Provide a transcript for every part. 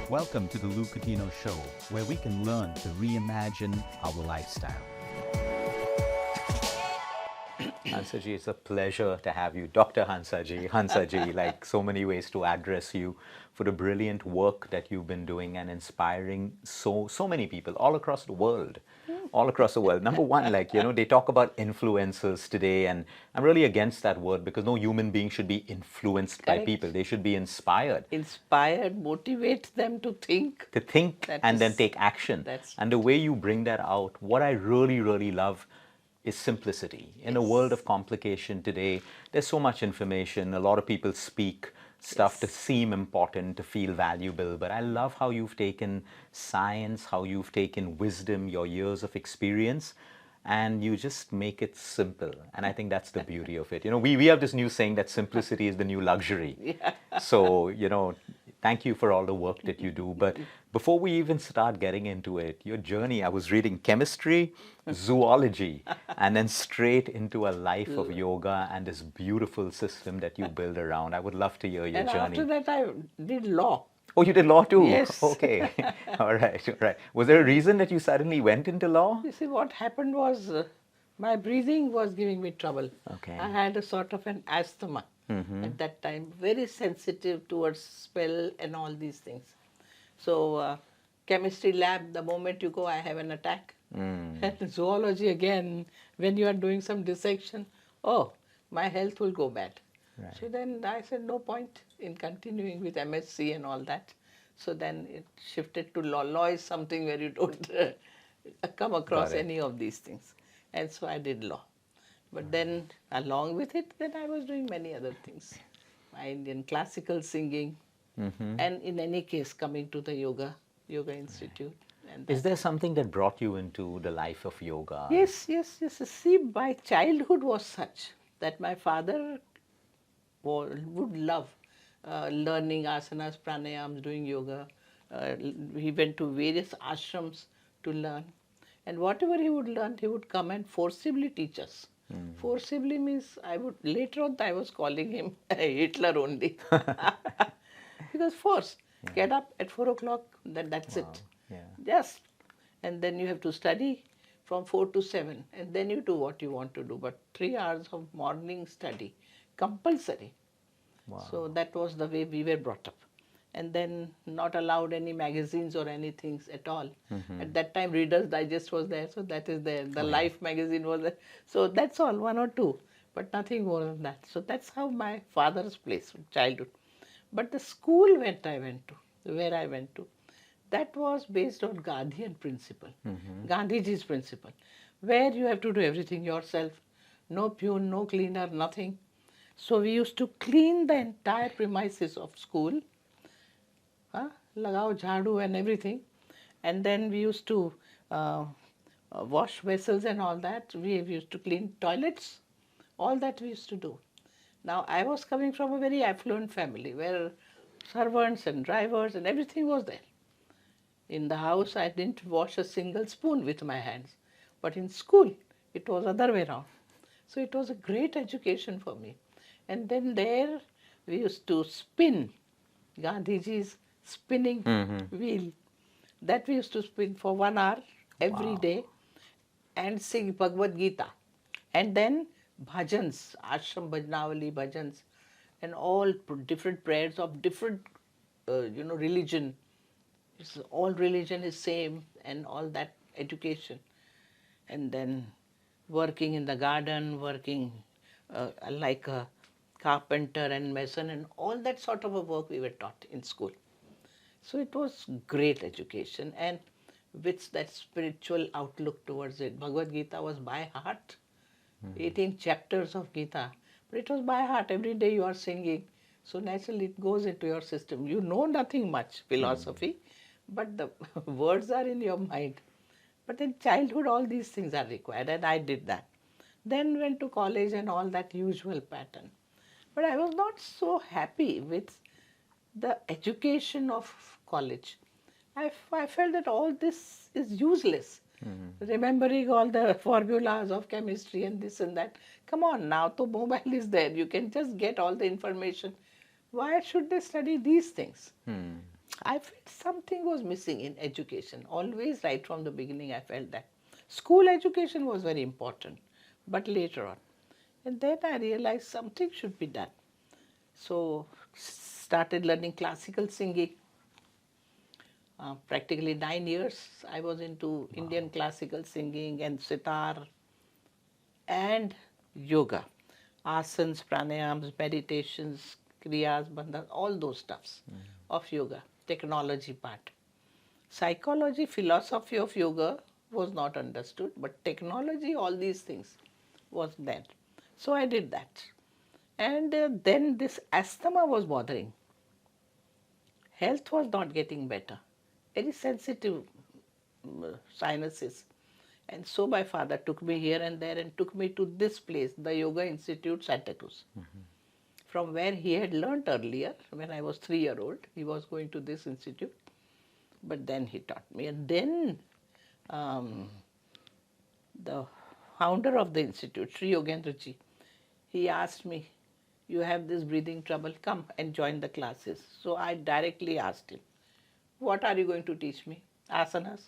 Welcome to the Luke Coutinho Show, where we can learn to reimagine our lifestyle. Hansaji, it's a pleasure to have you. Dr. Hansaji, like so many ways to address you for the brilliant work that you've been doing and inspiring so many people all across the world. All across the world. Number one, they talk about influencers today, and I'm really against that word because no human being should be influenced by Correct. people. They should be inspired. Inspired, motivate them to think. To think That and then is- take action. that's- And the way you bring that out, what I really, really love is simplicity. In a world of complication today, there's so much information. A lot of people speak stuff to seem important, to feel valuable. But I love how you've taken science, how you've taken wisdom, your years of experience, and you just make it simple. And I think that's the beauty of it. We have this new saying that simplicity is the new luxury. So, thank you for all the work that you do. But before we even start getting into it, your journey, I was reading chemistry, zoology, and then straight into a life of yoga and this beautiful system that you build around. I would love to hear your And journey. after that, I did law. Oh, you did law too? Yes. Okay. All right. All right. Was there a reason that you suddenly went into law? You see, what happened was my breathing was giving me trouble. Okay. I had a sort of an asthma at that time, very sensitive towards smell and all these things. So, chemistry lab, the moment you go, I have an attack. And zoology again, when you are doing some dissection, oh, my health will go bad. Right. So then I said, no point in continuing with MSc and all that. So then it shifted to law. Law is something where you don't come across Got it. any of these things. And so I did law. But then along with it, then I was doing many other things. My Indian classical singing, and in any case coming to the Yoga Institute. And Is there something that brought you into the life of yoga? Yes. See, my childhood was such that my father would love learning asanas, pranayams, doing yoga. He went to various ashrams to learn. And whatever he would learn, he would come and forcibly teach us. Forcibly means later on I was calling him Hitler only. Because force, get up at 4 o'clock, that's it. Yeah. Just, and then you have to study from 4 to 7, and then you do what you want to do. But 3 hours of morning study, compulsory. Wow. So that was the way we were brought up. And then not allowed any magazines or anything at all. At that time, Reader's Digest was there, so that is there. The Life magazine was there. So that's all, 1 or 2, but nothing more than that. So that's how my father's place, childhood. But the school where I went to, that was based on Gandhian principle, Gandhiji's principle, where you have to do everything yourself, no peon, no cleaner, nothing. So we used to clean the entire premises of school, lagao jhadu and everything, and then we used to wash vessels and all that. We used to clean toilets, all that we used to do. Now, I was coming from a very affluent family where servants and drivers and everything was there. In the house, I didn't wash a single spoon with my hands. But in school, it was other way around. So it was a great education for me. And then there, we used to spin Gandhiji's spinning wheel. That we used to spin for 1 hour every day and sing Bhagavad Gita. And then bhajans, ashram bhajnavali bhajans, and all different prayers of different, religion. All religion is same and all that education. And then working in the garden, working like a carpenter and mason and all that sort of a work we were taught in school. So it was great education and with that spiritual outlook towards it. Bhagavad Gita was by heart. 18 chapters of Gita. But it was by heart. Every day you are singing. So naturally it goes into your system. You know nothing much philosophy, but the words are in your mind. But in childhood all these things are required and I did that. Then went to college and all that usual pattern. But I was not so happy with the education of college. I felt that all this is useless. Remembering all the formulas of chemistry and this and that. Come on, now the mobile is there. You can just get all the information. Why should they study these things? I felt something was missing in education. Always, right from the beginning, I felt that. School education was very important, but later on. And then I realized something should be done. So, started learning classical singing. Practically 9 years I was into Indian classical singing and sitar and yoga, asanas, pranayams, meditations, kriyas, bandhas, all those stuffs of yoga, technology part. Psychology, philosophy of yoga was not understood, but technology, all these things was there. So I did that. And then this asthma was bothering. Health was not getting better. Very sensitive sinuses. And so my father took me here and there and took me to this place, the Yoga Institute, Santa Cruz. From where he had learnt earlier, when I was 3 years old, he was going to this institute. But then he taught me. And then the founder of the institute, Sri Yogendra ji, he asked me, you have this breathing trouble, come and join the classes. So I directly asked him, what are you going to teach me? Asanas,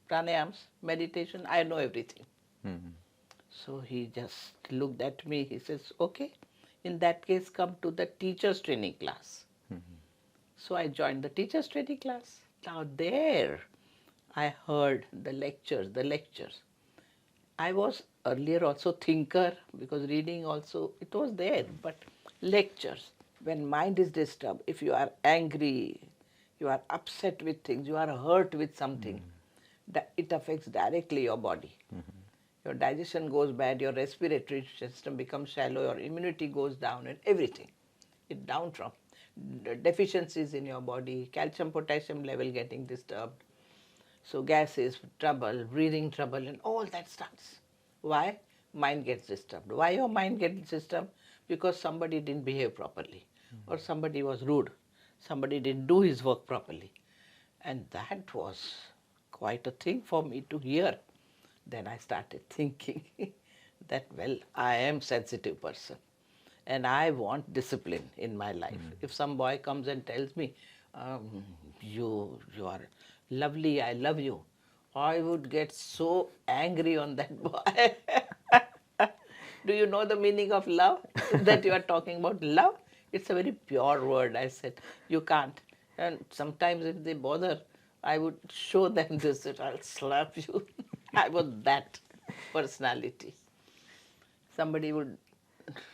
pranayams, meditation, I know everything. So he just looked at me, he says, okay, in that case come to the teacher's training class. So I joined the teacher's training class. Now there I heard the lectures. I was earlier also thinker because reading also, it was there, but lectures, when mind is disturbed, if you are angry, you are upset with things, you are hurt with something, that it affects directly your body. Your digestion goes bad, your respiratory system becomes shallow, your immunity goes down and everything. It down from deficiencies in your body, calcium, potassium level getting disturbed. So gases, trouble, breathing trouble and all that starts. Why? Mind gets disturbed. Why your mind gets disturbed? Because somebody didn't behave properly or somebody was rude. Somebody didn't do his work properly. And that was quite a thing for me to hear. Then I started thinking that, well, I am a sensitive person and I want discipline in my life. If some boy comes and tells me, you are lovely, I love you, I would get so angry on that boy. Do you know the meaning of love? That you are talking about love? It's a very pure word. I said, you can't. And sometimes if they bother, I would show them this, that I'll slap you. I was that personality. Somebody would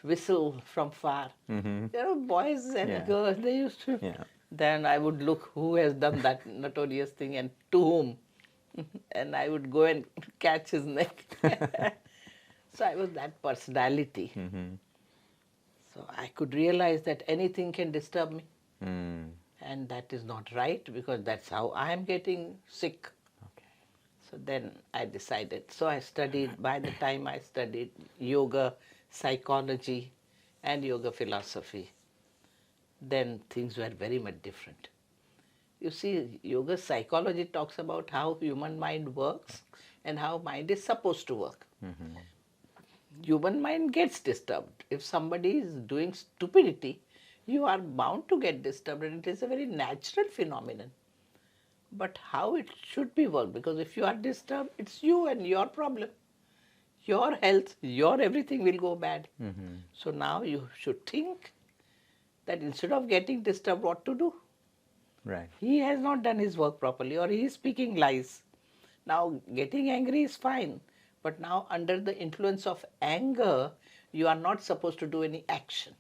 whistle from far. Boys and girls, they used to. Then I would look who has done that notorious thing and to whom. And I would go and catch his neck. So I was that personality. So I could realize that anything can disturb me. And that is not right because that's how I am getting sick. So then I decided. So I studied, by the time I studied yoga, psychology and yoga philosophy, then things were very much different. You see, yoga psychology talks about how human mind works and how mind is supposed to work. Human mind gets disturbed. If somebody is doing stupidity, you are bound to get disturbed and it is a very natural phenomenon. But how it should be worked, because if you are disturbed, it's you and your problem. Your health, your everything will go bad. So now you should think that instead of getting disturbed, what to do? Right. He has not done his work properly or he is speaking lies. Now getting angry is fine, but now under the influence of anger, you are not supposed to do any action.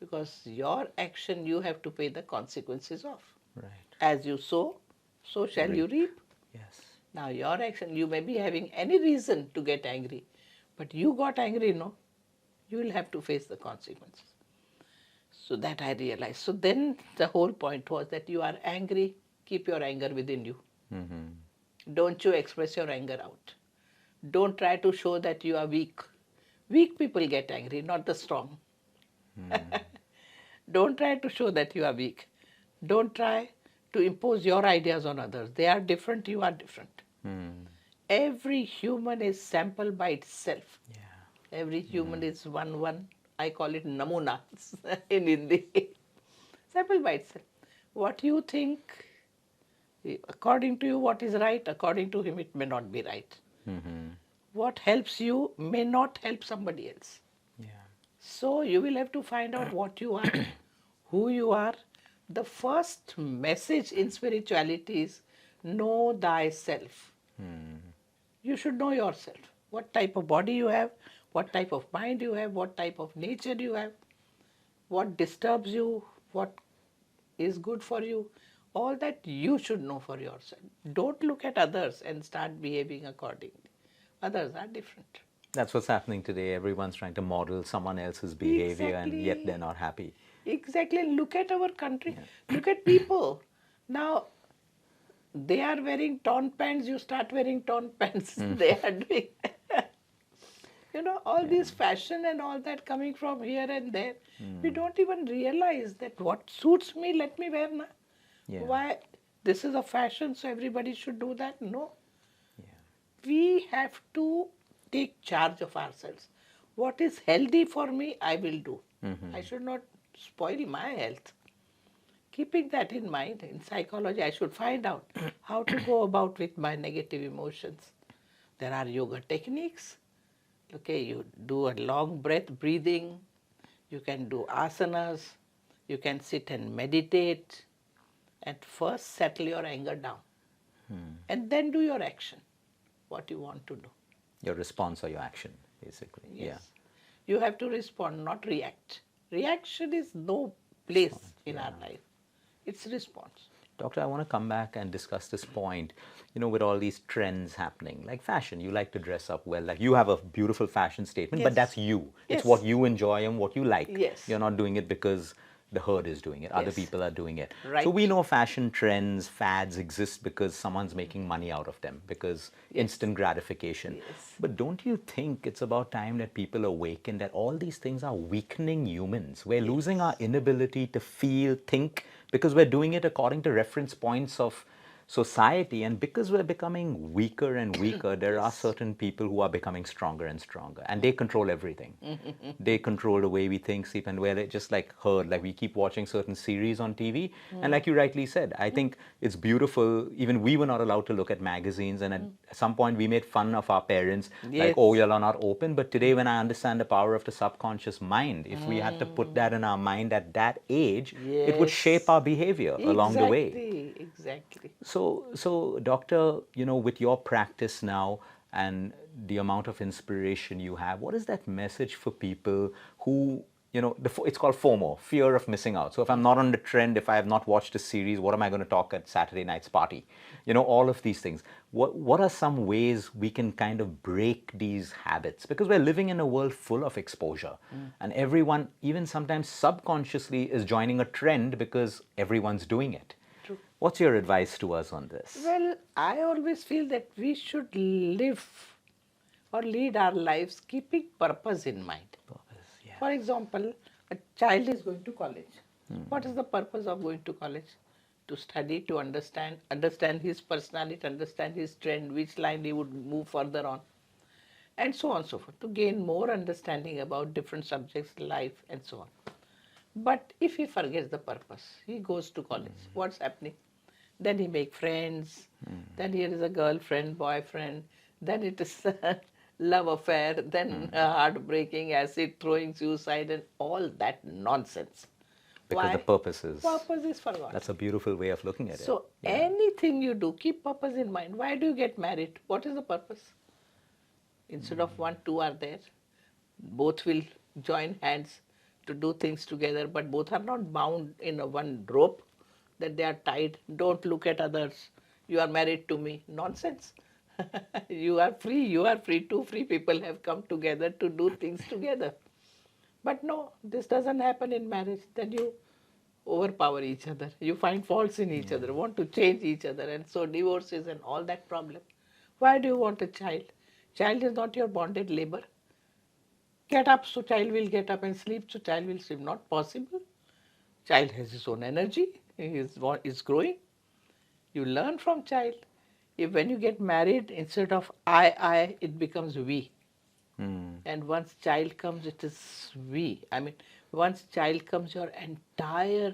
Because your action you have to pay the consequences of. Right. As you sow, so shall you reap. Yes. Now your action, you may be having any reason to get angry, but you got angry, no? You will have to face the consequences. So that I realized. So then the whole point was that you are angry, keep your anger within you. Don't you express your anger out. Don't try to show that you are weak. Weak people get angry, not the strong. Don't try to show that you are weak. Don't try to impose your ideas on others. They are different, you are different. Every human is sample by itself. Every human is one. I call it namuna in Hindi. Sample by itself. What you think, according to you, what is right, according to him, it may not be right. What helps you may not help somebody else. Yeah. So you will have to find out what you are, who you are. The first message in spirituality is know thyself. You should know yourself. What type of body you have, what type of mind you have, what type of nature you have, what disturbs you, what is good for you. All that you should know for yourself. Don't look at others and start behaving accordingly. Others are different. That's what's happening today. Everyone's trying to model someone else's behavior and yet Exactly. they're not happy. Exactly. Look at our country. Look at people. Now, they are wearing torn pants, you start wearing torn pants. They are doing, all this fashion and all that coming from here and there. We don't even realize that what suits me, let me wear now. Yeah. Why? This is a fashion, so everybody should do that? No. Yeah. We have to take charge of ourselves. What is healthy for me, I will do. I should not spoil my health. Keeping that in mind, in psychology, I should find out how to go about with my negative emotions. There are yoga techniques. Okay, you do a long breath breathing. You can do asanas. You can sit and meditate. And first settle your anger down. And then do your action, what you want to do. Your response or your action, basically. Yes. You have to respond, not react. Reaction is no place in our life. It's response. Doctor, I want to come back and discuss this point, with all these trends happening, like fashion. You like to dress up well. Like you have a beautiful fashion statement, but Yes. that's you. It's Yes. what you enjoy and what you like. Yes. You're not doing it because the herd is doing it. Other Yes. people are doing it. Right. So we know fashion trends, fads exist because someone's making money out of them, because instant gratification. Yes. But don't you think it's about time that people awaken that all these things are weakening humans? We're losing our inability to feel, think, because we're doing it according to reference points of society, and because we're becoming weaker and weaker, there are certain people who are becoming stronger and stronger, and they control everything. They control the way we think, sleep, and we're just like herd. Like we keep watching certain series on TV, and like you rightly said, I think it's beautiful. Even we were not allowed to look at magazines, and at some point we made fun of our parents, like, Yes. oh, y'all are not open. But today, when I understand the power of the subconscious mind, if we had to put that in our mind at that age, it would Yes. shape our behavior along the way. Exactly. So, doctor, with your practice now and the amount of inspiration you have, what is that message for people who, it's called FOMO, fear of missing out. So if I'm not on the trend, if I have not watched a series, what am I going to talk at Saturday night's party? All of these things. What are some ways we can kind of break these habits? Because we're living in a world full of exposure, and everyone, even sometimes subconsciously, is joining a trend because everyone's doing it. True. What's your advice to us on this? Well, I always feel that we should live or lead our lives keeping purpose in mind. Yeah. For example, a child is going to college. What is the purpose of going to college? To study, to understand his personality, understand his trend, which line he would move further on, and so on and so forth, to gain more understanding about different subjects, life, and so on. But if he forgets the purpose, he goes to college. What's happening? Then he makes friends. Then here is a girlfriend, boyfriend. Then it is a love affair. Then heartbreaking, acid throwing, suicide, and all that nonsense. Because the purpose is forgotten. That's a beautiful way of looking at it. So anything you do, keep purpose in mind. Why do you get married? What is the purpose? Instead of one, two are there. Both will join hands to do things together, but both are not bound in a one rope, that they are tied. Don't look at others. You are married to me. Nonsense. You are free. Two free people have come together to do things together. But no, this doesn't happen in marriage. Then you overpower each other. You find faults in each other, want to change each other, and so divorces and all that problem. Why do you want a child? Child is not your bonded labor. Get up, so child will get up, and sleep, so child will sleep. Not possible. Child has his own energy. He is growing. You learn from child. If when you get married, instead of I, it becomes we. And once child comes, it is we. I mean, once child comes, your entire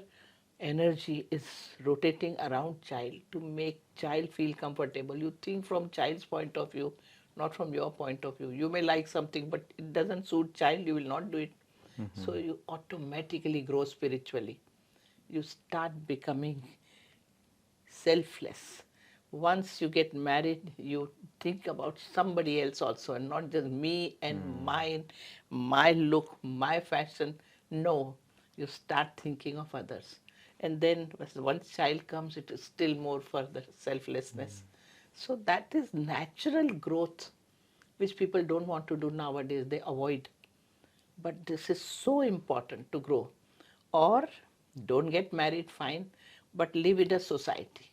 energy is rotating around child to make child feel comfortable. You think from child's point of view, not from your point of view. You may like something, but it doesn't suit child, you will not do it. So you automatically grow spiritually. You start becoming selfless. Once you get married, you think about somebody else also, and not just me and mine, my look, my fashion. No, you start thinking of others. And then once child comes, it is still more further selflessness. So that is natural growth, which people don't want to do nowadays. They avoid. But this is so important to grow. Or don't get married, fine, but live in a society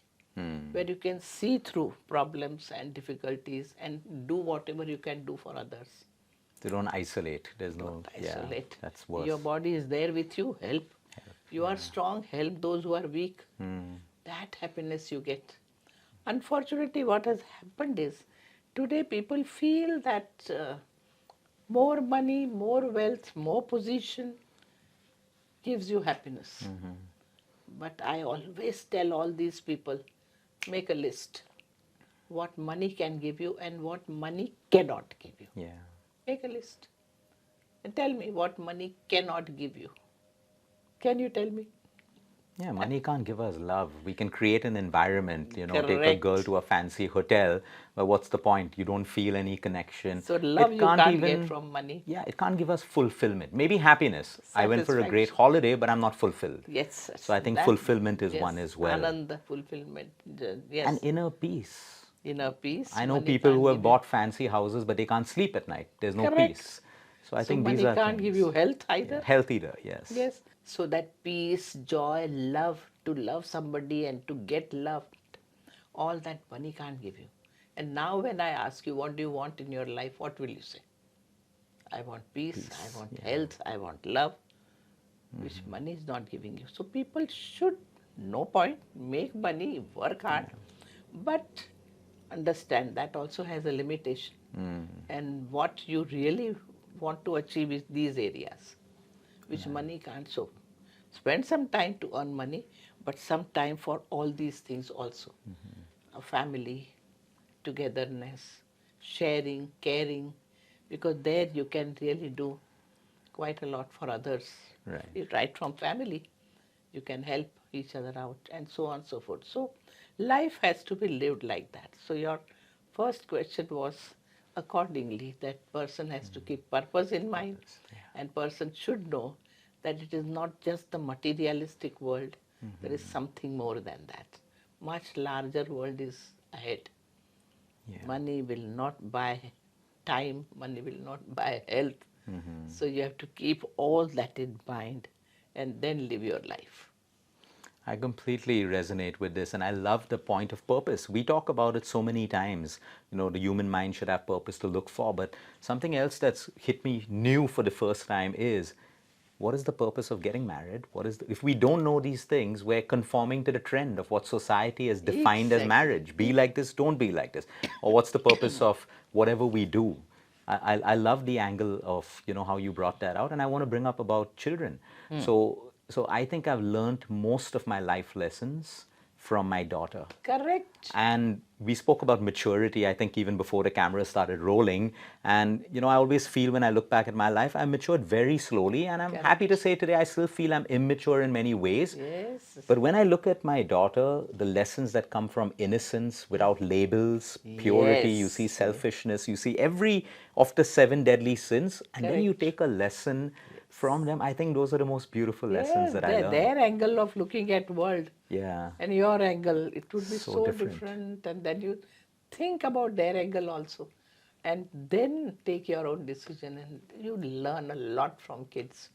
where you can see through problems and difficulties and do whatever you can do for others. They don't isolate. There's no Don't isolate. Yeah, that's worse. Your body is there with you, help. You are strong, help those who are weak. That happiness you get. Unfortunately, what has happened is, today people feel that more money, more wealth, more position gives you happiness. But I always tell all these people, make a list. What money can give you and what money cannot give you. Yeah. Make a list. And tell me what money cannot give you. Can you tell me? Yeah, money can't give us love. We can create an environment, take a Correct. girl to a fancy hotel, but what's the point? You don't feel any connection. So love It you can't get from money. Yeah, it can't give us fulfillment. Maybe happiness. I went for a great Satisfaction. holiday, but I'm not fulfilled. Yes. So I think that- fulfillment is yes, one as well. Ananda, fulfillment. Yes. And inner peace. Inner peace. I know money people can't who have give bought fancy houses, but they can't sleep at night. There's no Correct. peace. So I So think money these are can't things. give you health either. Health either, yes. Yes. So that peace, joy, love, to love somebody and to get loved, all that money can't give you. And now when I ask you, what do you want in your life, what will you say? I want peace, I want health, I want love, which money is not giving you. So people should, no point, make money, work hard, but understand that also has a limitation. And what you really want to achieve is these areas, which money can't. So spend some time to earn money, but some time for all these things also. A family, togetherness, sharing, caring, because there you can really do quite a lot for others. Right from family, you can help each other out, and so on and so forth. So life has to be lived like that. So your first question was accordingly, that person has to keep purpose in mind, and person should know that it is not just the materialistic world, there is something more than that. Much larger world is ahead. Money will not buy time, money will not buy health. So you have to keep all that in mind and then live your life. I completely resonate with this, and I love the point of purpose. We talk about it so many times. The human mind should have purpose to look for, but something else that's hit me new for the first time is, what is the purpose of getting married? If we don't know these things, we're conforming to the trend of what society has defined as Exactly. marriage. Be like this, don't be like this. Or what's the purpose of whatever we do? I love the angle of how you brought that out, and I want to bring up about children. So I think I've learned most of my life lessons from my daughter. Correct. And we spoke about maturity, I think, even before the camera started rolling. And, I always feel when I look back at my life, I matured very slowly. And I'm happy to say today, I still feel I'm immature in many ways. Yes. But when I look at my daughter, the lessons that come from innocence, without labels, purity, you Yes. see selfishness, you see every of the 7 deadly sins. And then you Correct. take a lesson from them. I think those are the most beautiful lessons that I learned. Their angle of looking at world Yeah. and your angle, it would be So so different. different. And then you think about their angle also, and then take your own decision, and you learn a lot from kids,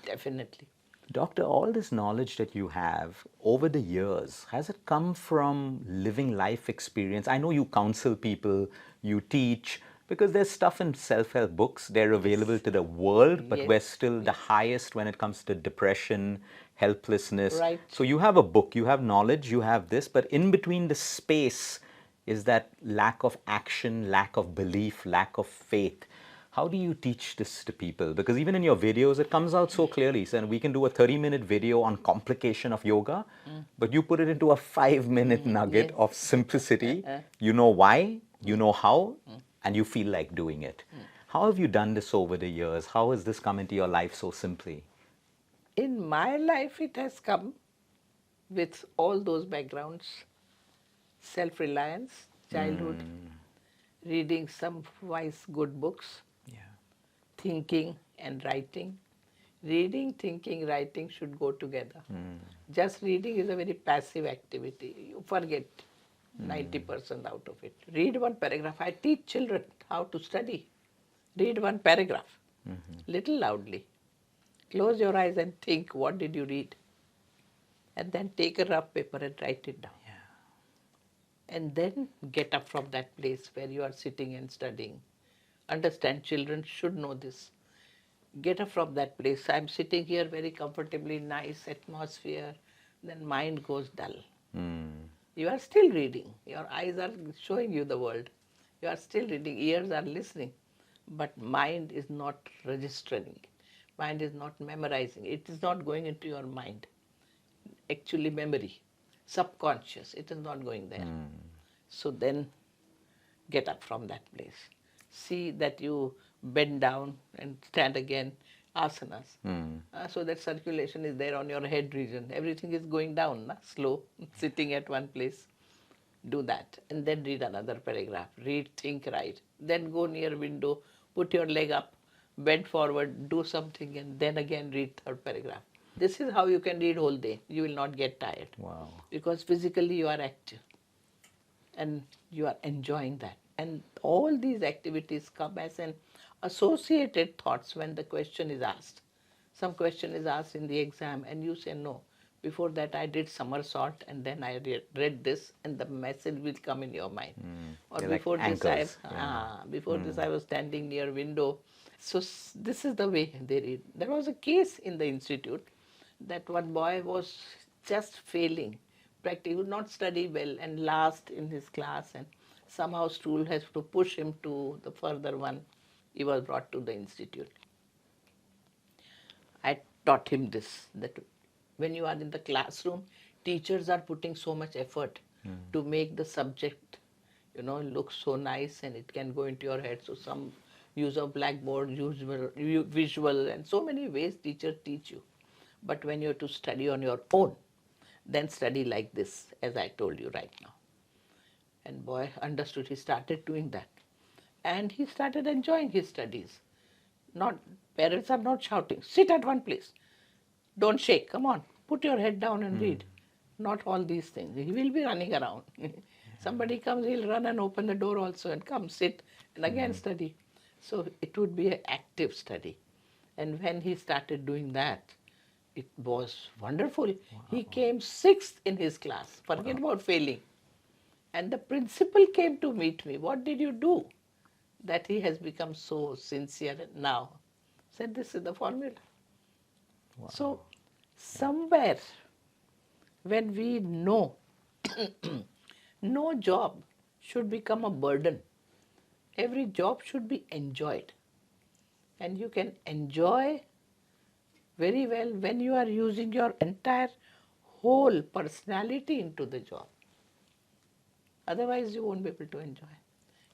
definitely. Doctor, all this knowledge that you have over the years, has it come from living life experience? I know you counsel people, you teach, because there's stuff in self-help books, they're available to the world, but Yes. we're still the highest when it comes to depression, helplessness. Right. So you have a book, you have knowledge, you have this, but in between the space is that lack of action, lack of belief, lack of faith. How do you teach this to people? Because even in your videos, it comes out so clearly. So we can do a 30-minute video on complication of yoga, but you put it into a 5-minute nugget Yes. of simplicity. You know why, you know how, and you feel like doing it. How have you done this over the years? How has this come into your life so simply? In my life, it has come with all those backgrounds: self-reliance, childhood, reading some wise good books, Yeah. thinking and writing. Reading, thinking, writing should go together. Just reading is a very passive activity. You forget 90% out of it. Read one paragraph. I teach children how to study. Read one paragraph, little loudly. Close your eyes and think, what did you read? And then take a rough paper and write it down. And then get up from that place where you are sitting and studying. Understand, children should know this. Get up from that place. I'm sitting here very comfortably, nice atmosphere. Then mind goes dull. You are still reading. Your eyes are showing you the world. You are still reading. Ears are listening. But mind is not registering. Mind is not memorizing. It is not going into your mind. Actually, memory, subconscious, it is not going there. So then get up from that place. See that you bend down and stand again, asanas. So that circulation is there on your head region. Everything is going down, slow, sitting at one place. Do that and then read another paragraph. Read, think, write. Then go near window, put your leg up, bend forward, do something, and then again read third paragraph. This is how you can read whole day. You will not get tired. Wow. Because physically you are active and you are enjoying that. And all these activities come as an associated thoughts when the question is asked. Some question is asked in the exam and you say no. Before that I did somersault and then I read this, and the message will come in your mind. Or They're like before this anchors. this I was standing near window. So this is the way they read. There was a case in the institute that one boy was just failing. Practically would not study well and last in his class, and somehow school has to push him to the further one. He was brought to the institute. I taught him this, that when you are in the classroom, teachers are putting so much effort to make the subject, look so nice and it can go into your head. So some use of blackboard, visual, and so many ways teachers teach you. But when you have to study on your own, then study like this, as I told you right now. And boy understood, he started doing that. And he started enjoying his studies. Parents are not shouting, sit at one place, don't shake, come on, put your head down and read. Not all these things. He will be running around. Somebody comes, he'll run and open the door also and come sit and again study. So it would be an active study. And when he started doing that, it was wonderful. Wow. He came 6th in his class. Forget about failing. And the principal came to meet me. What did you do that he has become so sincere now? Said, this is the formula. Wow. So somewhere when we know, no job should become a burden. Every job should be enjoyed. And you can enjoy very well when you are using your entire whole personality into the job. Otherwise, you won't be able to enjoy.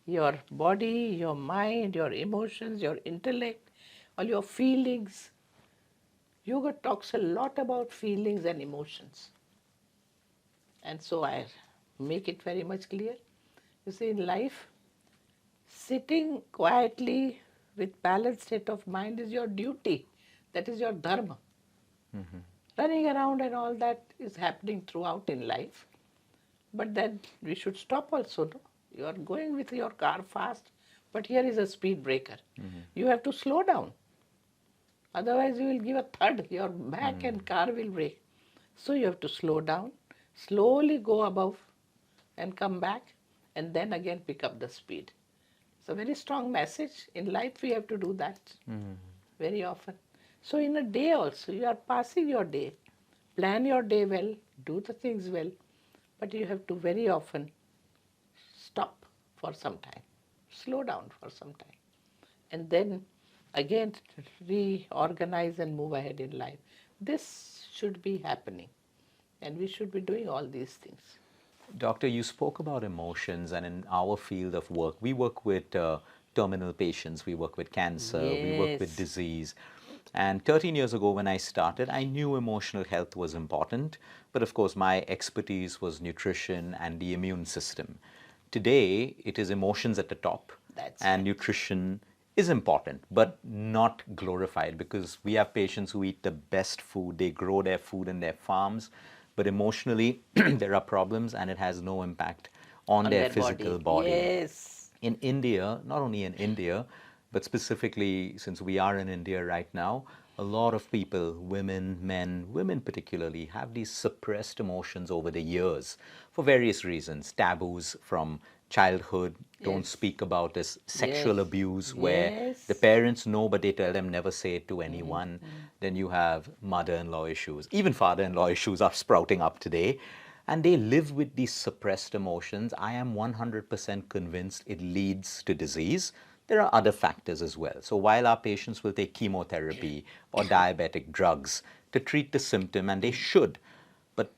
Your body, your mind, your emotions, your intellect, all your feelings. Yoga talks a lot about feelings and emotions. And so I make it very much clear. You see, in life, sitting quietly with balanced state of mind is your duty. That is your dharma. Running around and all that is happening throughout in life. But then we should stop also. No? You are going with your car fast, but here is a speed breaker. You have to slow down. Otherwise you will give a thud. Your back and car will break. So you have to slow down, slowly go above and come back, and then again pick up the speed. It's a very strong message. In life we have to do that very often. So in a day also, you are passing your day. Plan your day well, do the things well, but you have to very often stop for some time, slow down for some time, and then again reorganize and move ahead in life. This should be happening, and we should be doing all these things. Doctor, you spoke about emotions, and in our field of work, we work with terminal patients, we work with cancer, we work with Yes. disease. And 13 years ago, when I started, I knew emotional health was important, but of course, my expertise was nutrition and the immune system. Today, it is emotions at the top, That's and right. nutrition is important, but not glorified, because we have patients who eat the best food, they grow their food in their farms, but emotionally there are problems and it has no impact on On their their physical body. body. Yes. In India, not only in India, but specifically since we are in India right now, a lot of people, women, men, women particularly, have these suppressed emotions over the years for various reasons. Taboos from childhood, don't Yes. speak about this, sexual Yes. abuse where the Yes. parents know but they tell them never say it to anyone. Then you have mother-in-law issues. Even father-in-law issues are sprouting up today. And they live with these suppressed emotions. I am 100% convinced it leads to disease. There are other factors as well. So while our patients will take chemotherapy or diabetic drugs to treat the symptom, and they should, but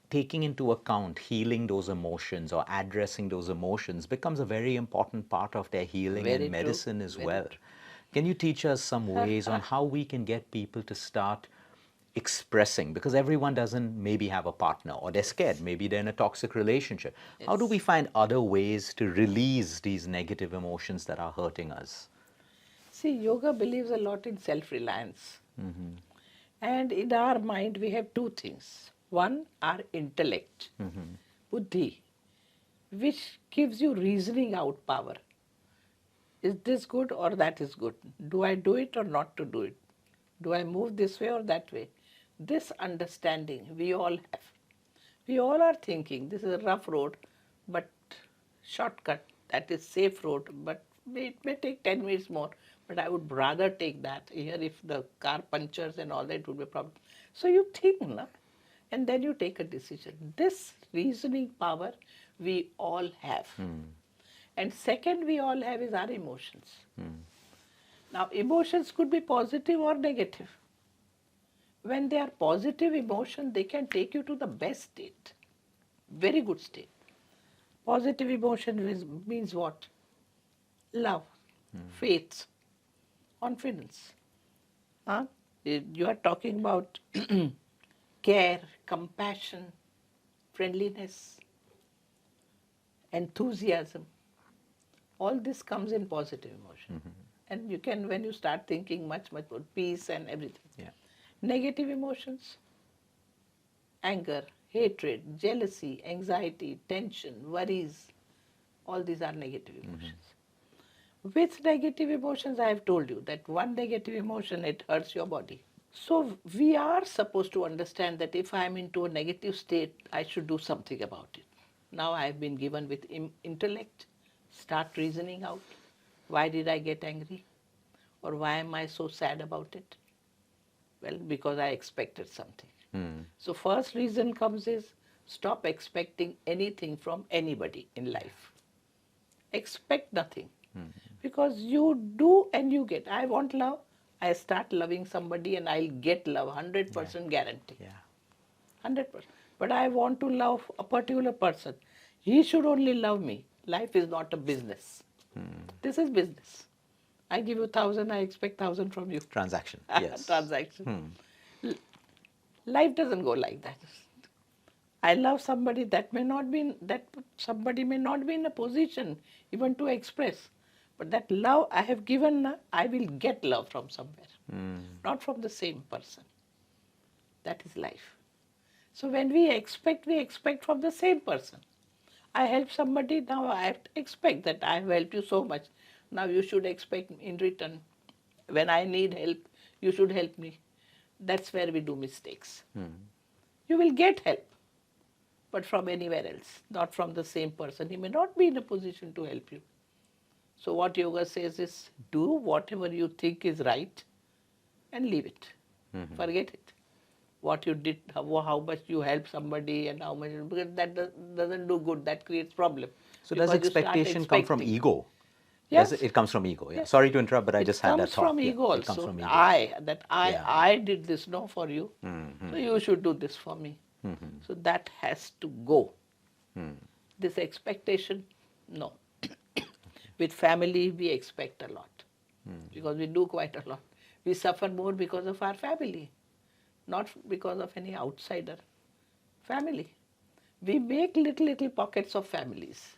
taking into account healing those emotions or addressing those emotions becomes a very important part of their healing Very and true. medicine as Very well. Can you teach us some ways on how we can get people to start expressing, because everyone doesn't maybe have a partner, or they're scared, maybe they're in a toxic relationship. How do Yes. we find other ways to release these negative emotions that are hurting us? See, yoga believes a lot in self-reliance. And in our mind, we have two things. One, our intellect, buddhi, which gives you reasoning out power. Is this good or that is good? Do I do it or not to do it? Do I move this way or that way? This understanding we all have. We all are thinking this is a rough road, but shortcut, that is safe road, but it may take 10 minutes more, but I would rather take that. Here if the car punctures and all that, it would be a problem. So you think, na? And then you take a decision. This reasoning power we all have. And second we all have is our emotions. Now emotions could be positive or negative. When they are positive emotion, they can take you to the best state, very good state. Positive emotion means what? Love, faith, confidence. Huh? You are talking about care, compassion, friendliness, enthusiasm. All this comes in positive emotion. And you can, when you start thinking much more peace and everything. Yeah. Negative emotions, anger, hatred, jealousy, anxiety, tension, worries, all these are negative emotions. With negative emotions, I have told you that one negative emotion, it hurts your body. So we are supposed to understand that if I am into a negative state, I should do something about it. Now I have been given with intellect, start reasoning out. Why did I get angry? Or why am I so sad about it? Well, because I expected something. So first reason comes is stop expecting anything from anybody in life. Expect nothing. Because you do and you get. I want love. I start loving somebody and I'll get love, 100% guarantee. Yeah. 100%. But I want to love a particular person. He should only love me. Life is not a business. This is business. I give you 1,000, I expect 1,000 from you. Transaction. Yes. Transaction. Life doesn't go like that. I love somebody that somebody may not be in a position even to express. But that love I have given, I will get love from somewhere, not from the same person. That is life. So when we expect from the same person. I help somebody, now I have to expect that I have helped you so much. Now you should expect in return. When I need help, you should help me. That's where we do mistakes. You will get help, but from anywhere else, not from the same person. He may not be in a position to help you. So what yoga says is, do whatever you think is right and leave it. Forget it. What you did, how much you help somebody and how much, because that doesn't do good, that creates problem. So does Because you start expectation come from expecting. ego? Yes. It comes from ego. Yeah. Sorry to interrupt, but I just had that thought. It comes from ego also. It comes from ego. I did this no for you, so you should do this for me. So that has to go. This expectation, no. With family, we expect a lot because we do quite a lot. We suffer more because of our family, not because of any outsider. Family. We make little pockets of families.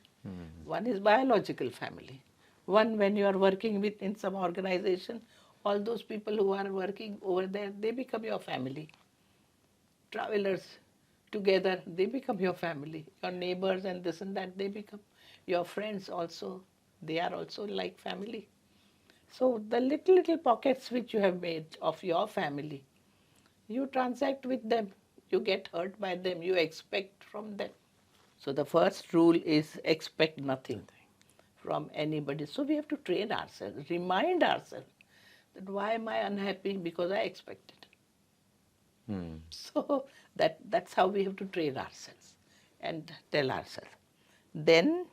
One is biological family. One, when you are working in some organization, all those people who are working over there, they become your family. Travelers together, they become your family. Your neighbors and this and that, they become your friends also. They are also like family. So the little pockets which you have made of your family, you transact with them. You get hurt by them. You expect from them. So the first rule is expect nothing from anybody. So we have to train ourselves, remind ourselves that why am I unhappy? Because I expected. So that's how we have to train ourselves and tell ourselves. Then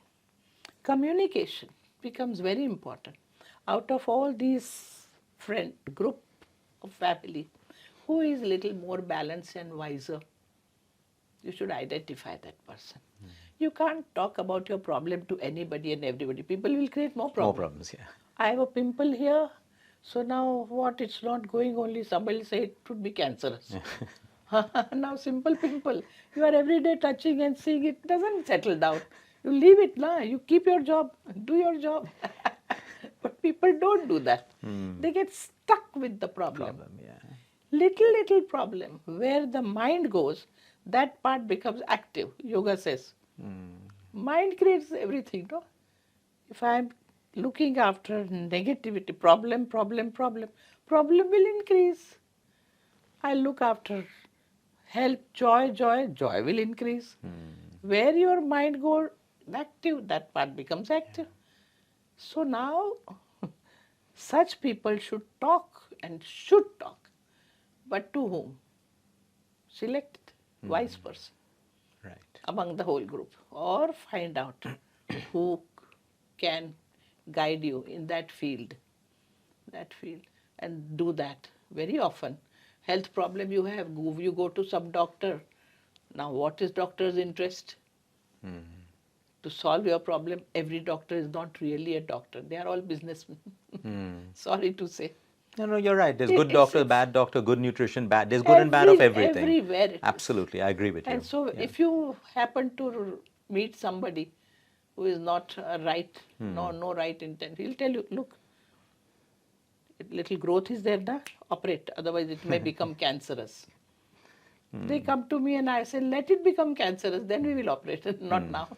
communication becomes very important. Out of all these group of family, who is little more balanced and wiser? You should identify that person. You can't talk about your problem to anybody and everybody. People will create more problems. More problems, yeah. I have a pimple here, so now what? It's not going only. Somebody will say it would be cancerous. Now simple pimple. You are every day touching and seeing it doesn't settle down. You leave it now. You keep your job. Do your job. But people don't do that. They get stuck with the problem. Little problem. Where the mind goes, that part becomes active. Yoga says. Mind creates everything, no? If I am looking after negativity, problem will increase. I look after help, joy will increase. Where your mind goes active, that part becomes active. So now, such people should talk and should talk. But to whom? Select wise person. Right. Among the whole group, or find out who can guide you in that field, and do that very often. Health problem you have, you go to some doctor. Now what is doctor's interest? To solve your problem. Every doctor is not really a doctor. They are all businessmen. Sorry to say. No, you're right. There's good doctor, bad doctor, good nutrition, bad. There's good and bad of everything. Everywhere. Absolutely, I agree with you. And so if you happen to meet somebody who is not right, no right intent, he'll tell you, look, little growth is there now, operate, otherwise it may become cancerous. They come to me and I say, let it become cancerous, then we will operate, not now.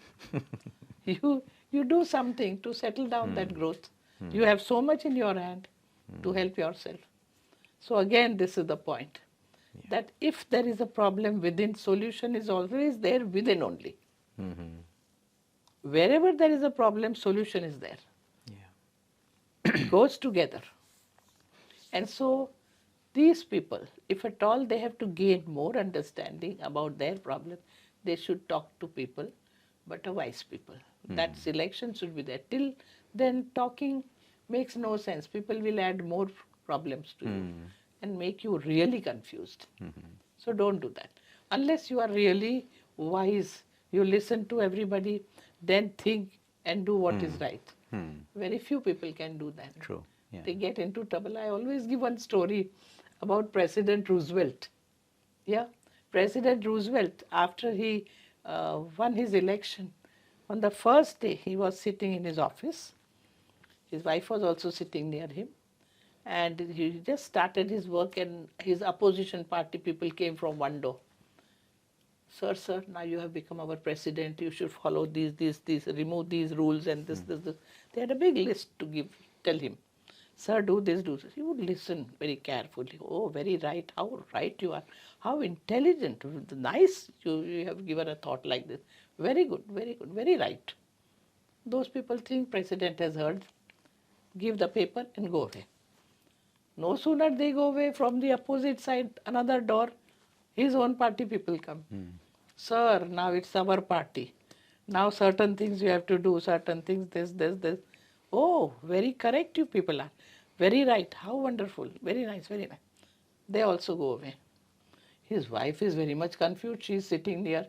You do something to settle down that growth. You have so much in your hand to help yourself. So again, this is the point, that if there is a problem within, solution is always there within only. Wherever there is a problem, solution is there. It goes together. And so these people, if at all they have to gain more understanding about their problem, they should talk to people, but a wise people. That selection should be there. Till then, talking makes no sense. People will add more problems to you and make you really confused. So don't do that. Unless you are really wise, you listen to everybody, then think and do what is right. Very few people can do that. True. Yeah. They get into trouble. I always give one story about President Roosevelt. Yeah, President Roosevelt, after he won his election, on the first day he was sitting in his office. His wife was also sitting near him. And he just started his work, and his opposition party people came from one door. Sir, now you have become our president. You should follow these, remove these rules and this. They had a big list to tell him. Sir, do this, do this. He would listen very carefully. Oh, very right. How right you are. How intelligent. Nice. You have given a thought like this. Very good, very right. Those people think president has heard. Give the paper and go away. No sooner they go away, from the opposite side, another door, his own party people come. Sir, now it's our party. Now certain things you have to do, certain things, this. Oh, very correct you people are. Very right. How wonderful. Very nice, very nice. They also go away. His wife is very much confused. She is sitting near.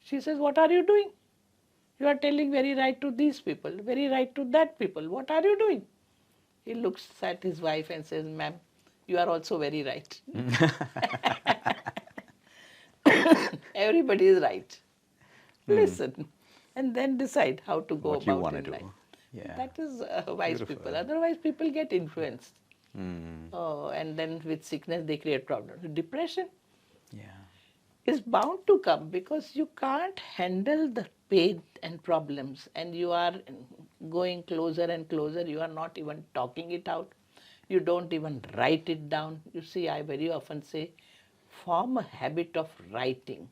She says, what are you doing? You are telling very right to these people, very right to that people. What are you doing? He looks at his wife and says, ma'am, you are also very right. Everybody is right. Listen and then decide how to go What you about wanna in do. life. Yeah. That is wise Beautiful. people. Otherwise, people get influenced. Oh, and then with sickness, they create problems. Depression Yeah. is bound to come because you can't handle the pain and problems, and you are going closer and closer. You are not even talking it out. You don't even write it down. You see, I very often say, form a habit of writing,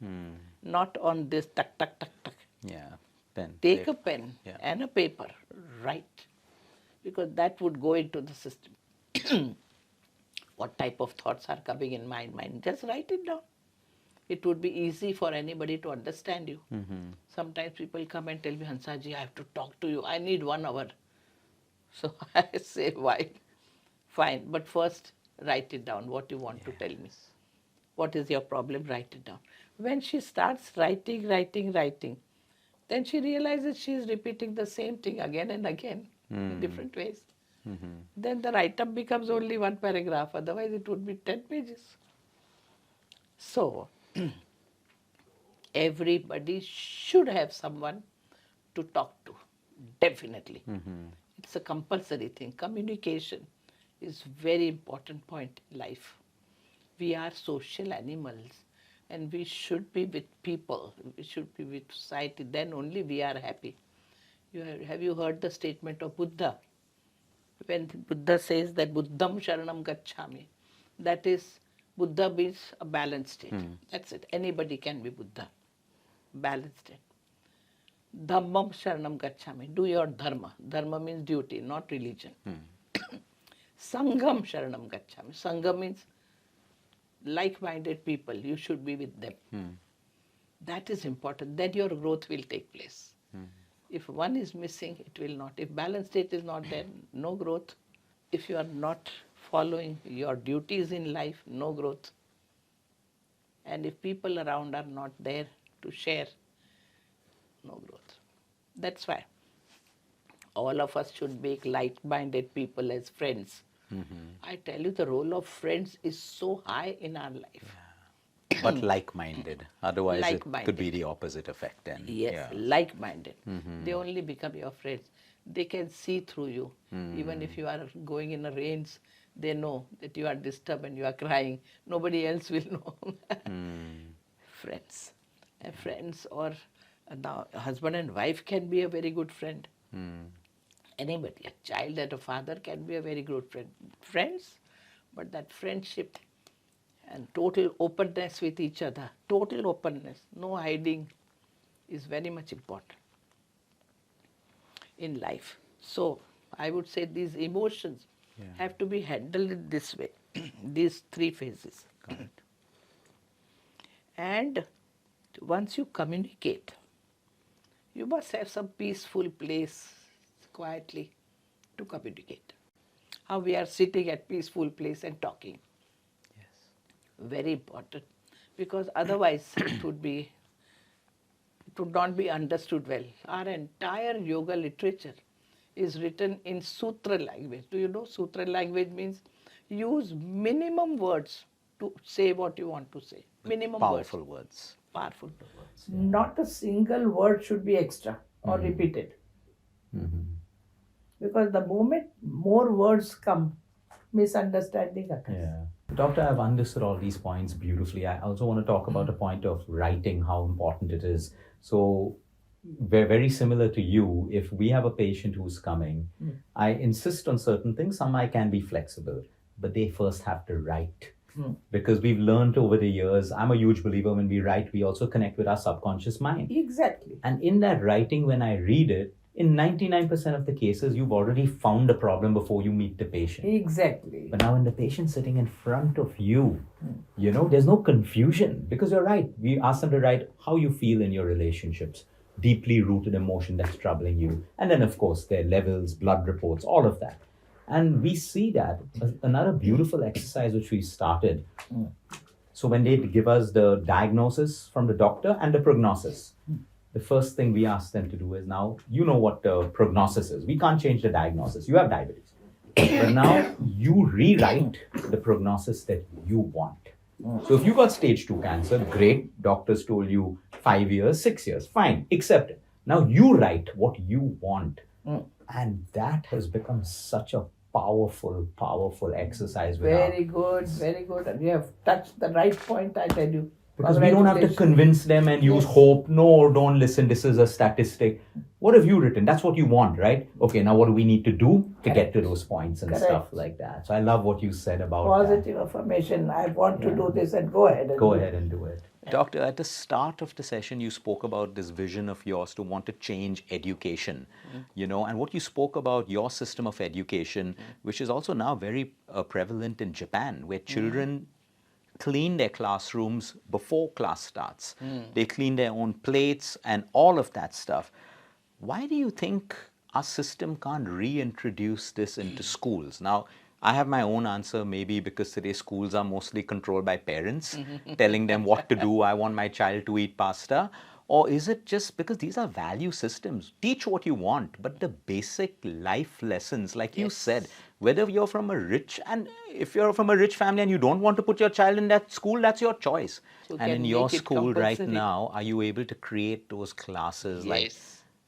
not on this tuck, tuck, tuck, tuck. Yeah. Pen. Take a paper. pen Yeah. and a paper, write, because that would go into the system. What type of thoughts are coming in my mind? Just write it down. It would be easy for anybody to understand you. Sometimes people come and tell me, Hansaji, I have to talk to you. I need 1 hour. So I say, why? Fine, but first write it down, what you want to tell me. What is your problem? Write it down. When she starts writing, then she realizes she is repeating the same thing again and again in different ways. Then the write-up becomes only 1 paragraph, otherwise it would be 10 pages. So, everybody should have someone to talk to, definitely. It's a compulsory thing. Communication is very important point in life. We are social animals and we should be with people, we should be with society, then only we are happy. Have you heard the statement of Buddha? When Buddha says that Buddham Sharanam Gacchami, that is, Buddha means a balanced state. That's it. Anybody can be Buddha. Balanced state. Dhammam Sharanam Gacchami. Do your dharma. Dharma means duty, not religion. Sangham Sharanam Gacchami. Sangha means like-minded people. You should be with them. That is important. Then your growth will take place. If one is missing, it will not. If balanced state is not there, no growth. If you are not following your duties in life, no growth. And if people around are not there to share, no growth. That's why all of us should make like-minded people as friends. I tell you, the role of friends is so high in our life. But like-minded. Otherwise, it Like-minded. could be the opposite effect then. Yes, Yeah. like-minded. They only become your friends. They can see through you. Even if you are going in a range, they know that you are disturbed and you are crying. Nobody else will know. Friends. Friends or now husband and wife can be a very good friend. Anybody, a child and a father can be a very good friend. Friends, but that friendship and total openness with each other, total openness, no hiding, is very much important in life. So I would say these emotions have to be handled in this way, these 3 phases. And once you communicate, you must have some peaceful place quietly to communicate. How we are sitting at peaceful place and talking. Very important, because otherwise it would not be understood well. Our entire yoga literature is written in sutra language. Do you know sutra language means use minimum words to say what you want to say. Minimum Powerful words. words. Powerful words. Not a single word should be extra or repeated. Because the moment more words come, misunderstanding occurs. Yeah. Doctor, I've understood all these points beautifully. I also want to talk about the point of writing, how important it is. So, we're very similar to you. If we have a patient who's coming, I insist on certain things. Some I can be flexible, but they first have to write. Because we've learned over the years, I'm a huge believer when we write, we also connect with our subconscious mind. Exactly. And in that writing, when I read it, in 99% of the cases, you've already found a problem before you meet the patient. Exactly. But now when the patient's sitting in front of you, there's no confusion because you're right. We ask them to write how you feel in your relationships, deeply rooted emotion that's troubling you. And then, of course, their levels, blood reports, all of that. And we see that another beautiful exercise which we started. So when they give us the diagnosis from the doctor and the prognosis, the first thing we ask them to do is, now you know what the prognosis is. We can't change the diagnosis. You have diabetes. But now you rewrite the prognosis that you want. So if you got stage 2 cancer, great. Doctors told you 5 years, 6 years, fine, accept it. Now you write what you want. And that has become such a powerful exercise. Very good, very good. And you have touched the right point, I tell you. Because we don't have to convince them and use hope. No, don't listen. This is a statistic. What have you written? That's what you want, right? Okay, now what do we need to do to get to those points and stuff like that? So I love what you said about positive affirmation. I want to do this, and go ahead. Go ahead and do it. Doctor, at the start of the session, you spoke about this vision of yours to want to change education, you know, and what you spoke about your system of education, which is also now very prevalent in Japan, where children clean their classrooms before class starts. They clean their own plates and all of that stuff. Why do you think our system can't reintroduce this into schools? Now, I have my own answer, maybe because today's schools are mostly controlled by parents, telling them what to do. I want my child to eat pasta. Or is it just because these are value systems? Teach what you want, but the basic life lessons, like you said, whether you're from a rich, and if you're from a rich family and you don't want to put your child in that school, that's your choice. So and in your school right compulsory. now, are you able to create those classes like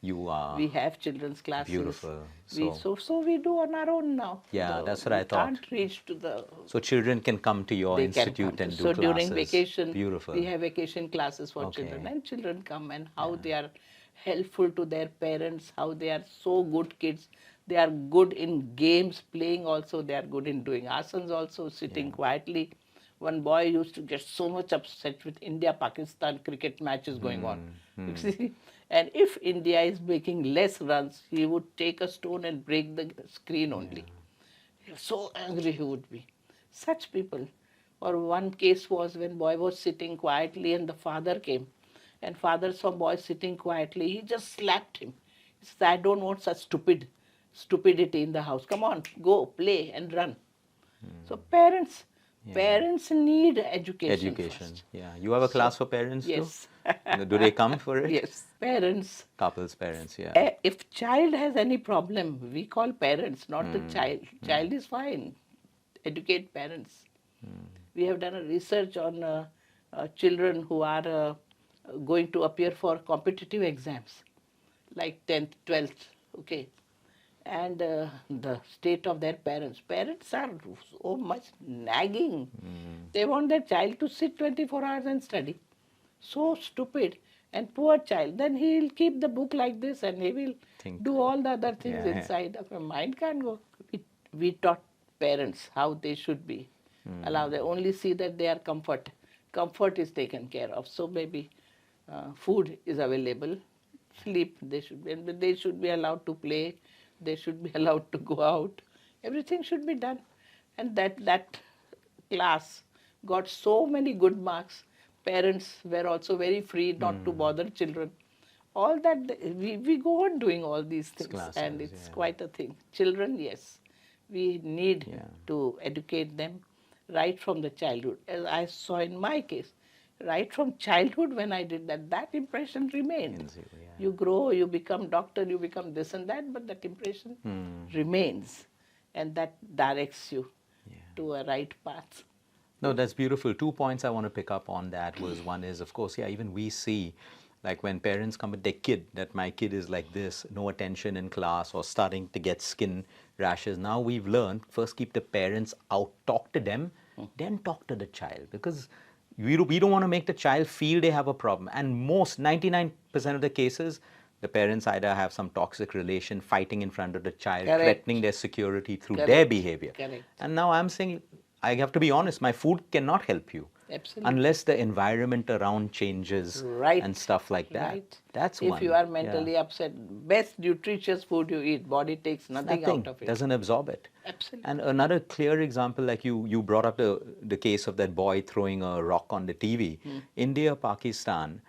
you are? We have children's classes. Beautiful. So we do on our own now. Yeah, that's what I thought. We can't reach to the... So children can come to your They can institute come. and do So classes. during vacation, Beautiful. we have vacation classes for children, and children come, and how they are helpful to their parents, how they are so good kids. They are good in games, playing also. They are good in doing asanas also, sitting quietly. One boy used to get so much upset with India-Pakistan cricket matches going on. You see? And if India is making less runs, he would take a stone and break the screen only. So angry he would be. Such people. Or one case was when boy was sitting quietly and the father came. And father saw boy sitting quietly. He just slapped him. He said, I don't want such stupidity in the house. Come on, go, play and run. So parents need education first. Yeah. You have a class for parents Yes. too? Do they come for it? Yes. Parents. Couples, parents, yeah. If child has any problem, we call parents, not the child. Child is fine. Educate parents. We have done a research on children who are going to appear for competitive exams, like 10th, 12th, okay. And the state of their parents. Parents are so much nagging. They want their child to sit 24 hours and study. So stupid. And poor child, then he will keep the book like this and he will do all the other things inside of him. Mind can't go. We taught parents how they should be. Allow them, only see that they are comfort. Comfort is taken care of. So maybe food is available. Sleep, they should be allowed to play. They should be allowed to go out. Everything should be done. And that class got so many good marks. Parents were also very free not to bother children. All that, we go on doing all these things. Classes, and it's quite a thing. Children, yes, we need to educate them right from the childhood. As I saw in my case, right from childhood when I did that impression remained. You grow, you become doctor, you become this and that, but that impression remains. And that directs you to a right path. No, that's beautiful. 2 points I want to pick up on that was, one is, of course, even we see, like when parents come with their kid, that my kid is like this, no attention in class or starting to get skin rashes. Now we've learned, first keep the parents out, talk to them, then talk to the child. Because we don't want to make the child feel they have a problem. And 99% of the cases, the parents either have some toxic relation, fighting in front of the child, threatening their security through their behavior. And now I'm saying, I have to be honest, my food cannot help you. Absolutely. Unless the environment around changes Right. and stuff like that. Right. That's if one. you are Yeah. mentally upset, best nutritious food you eat, body takes nothing out of it. Doesn't absorb it. Absolutely. And another clear example, like you brought up the case of that boy throwing a rock on the TV. India, Pakistan.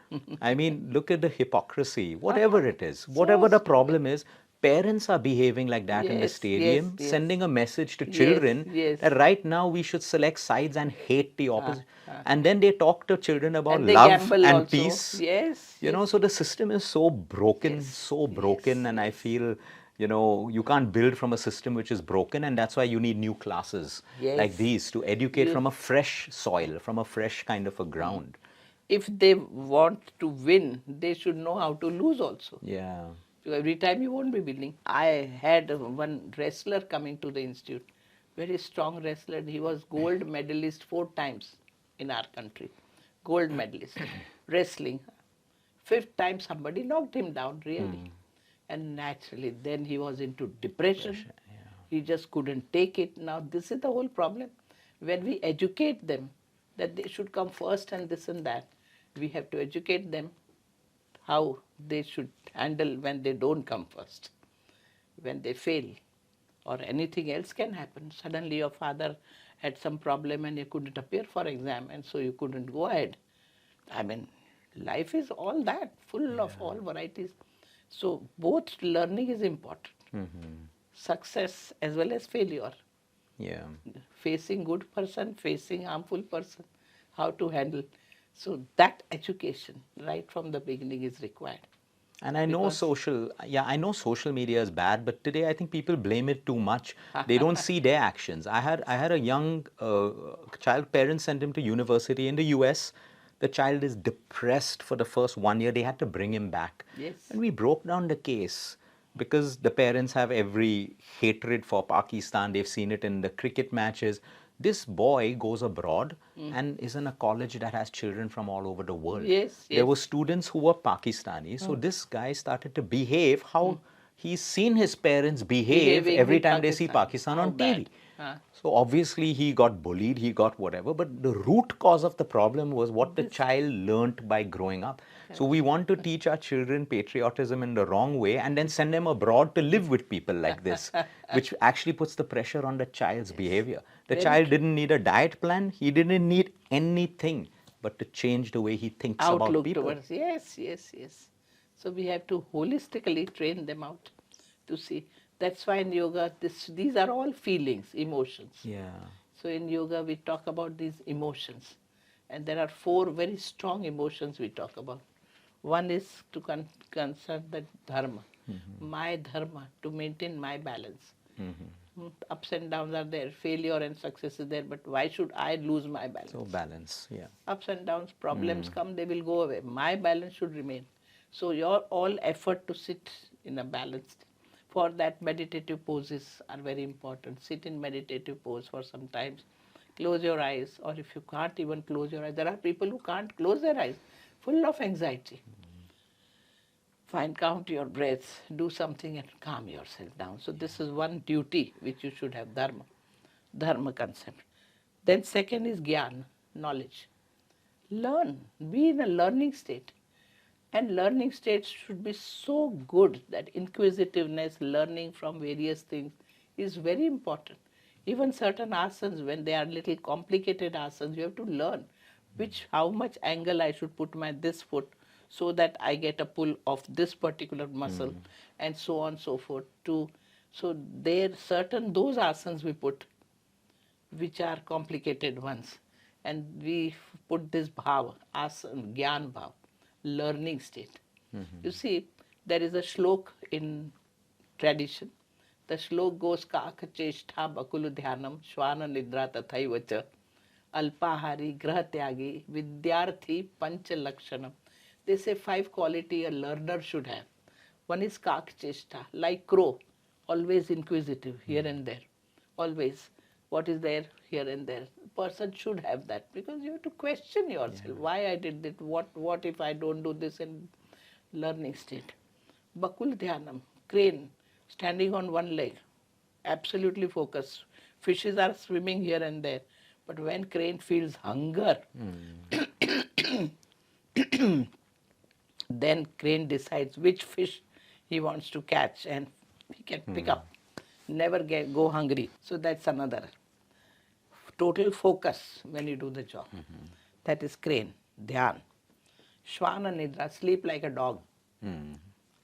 I mean, look at the hypocrisy. Whatever it is, whatever the problem is, parents are behaving like that in the Yes, stadium, yes, yes. sending a message to Yes, children yes. that right now we should select sides and hate the opposite. And then they talk to children about And they love gamble and also. peace. Yes, You know, yes. so the system is so broken, and I feel, you can't build from a system which is broken, and that's why you need new classes like Yes. these to educate from a fresh soil, from a fresh kind of a ground. If they want to win, they should know how to lose also. Yeah. So every time you won't be winning. I had one wrestler coming to the institute, very strong wrestler. He was gold medalist 4 times in our country. Gold medalist. Wrestling. 5th time somebody knocked him down, really. And naturally, then he was into depression. He just couldn't take it. Now, this is the whole problem. When we educate them that they should come first and this and that, we have to educate them how they should handle when they don't come first, when they fail, or anything else can happen. Suddenly your father had some problem and you couldn't appear for exam, and so you couldn't go ahead. I mean, life is all that, full of all varieties. So both learning is important. Success as well as failure. Yeah. Facing good person, facing harmful person, how to handle. So that education right from the beginning is required. And I know social media is bad, but today I think people blame it too much. They don't see their actions. I had a young child, parents sent him to university in the US. The child is depressed for the first 1 year. They had to bring him back. Yes. And we broke down the case because the parents have every hatred for Pakistan. They've seen it in the cricket matches. This boy goes abroad and is in a college that has children from all over the world. Yes, There yes. were students who were Pakistani. So this guy started to behave how he's seen his parents behave Behaving every with time they see Pakistan. Pakistan How on TV. bad. Huh. So obviously he got bullied, he got whatever, but the root cause of the problem was what the child learnt by growing up. So we want to teach our children patriotism in the wrong way and then send them abroad to live with people like this, which actually puts the pressure on the child's behavior. The child didn't need a diet plan, he didn't need anything but to change the way he thinks about Outlook people. towards, yes, yes, yes. So we have to holistically train them out to see. That's why in yoga, these are all feelings, emotions. Yeah. So in yoga, we talk about these emotions. And there are 4 very strong emotions we talk about. One is to concern the dharma, my dharma, to maintain my balance. Ups and downs are there, failure and success is there, but why should I lose my balance? So balance, yeah. Ups and downs, problems come, they will go away. My balance should remain. So your all effort to sit in a balanced, for that meditative poses are very important. Sit in meditative pose for some time. Close your eyes, or if you can't even close your eyes, there are people who can't close their eyes, full of anxiety. Fine, count your breaths, do something and calm yourself down. So this is one duty which you should have, dharma concept. Then second is Gyan, knowledge. Learn, be in a learning state. And learning states should be so good that inquisitiveness, learning from various things is very important. Even certain asanas, when they are little complicated asanas, you have to learn how much angle I should put this foot so that I get a pull of this particular muscle and so on and so forth. So there certain those asanas we put which are complicated ones, and we put this bhava, asana, Gyan bhava, learning state. You see, there is a shlok in tradition. The shlok goes Kaka Cheshtha Bakulu Dhyanam Shwana Nidra Tathaivacha Alpahari Graha Tyagi Vidyarthi Pancha Lakshanam. They say 5 quality a learner should have. One is Kaka Cheshtha, like crow, always inquisitive here and there, always. What is there here and there? Person should have that, because you have to question yourself. Why I did it? What if I don't do this in learning state? Bakul Dhyanam, crane, standing on one leg, absolutely focused. Fishes are swimming here and there, But when crane feels hunger, then crane decides which fish he wants to catch and he can pick up. Never go hungry. So that's another. Total focus when you do the job. That is crane, dhyan. Shvana nidra, sleep like a dog.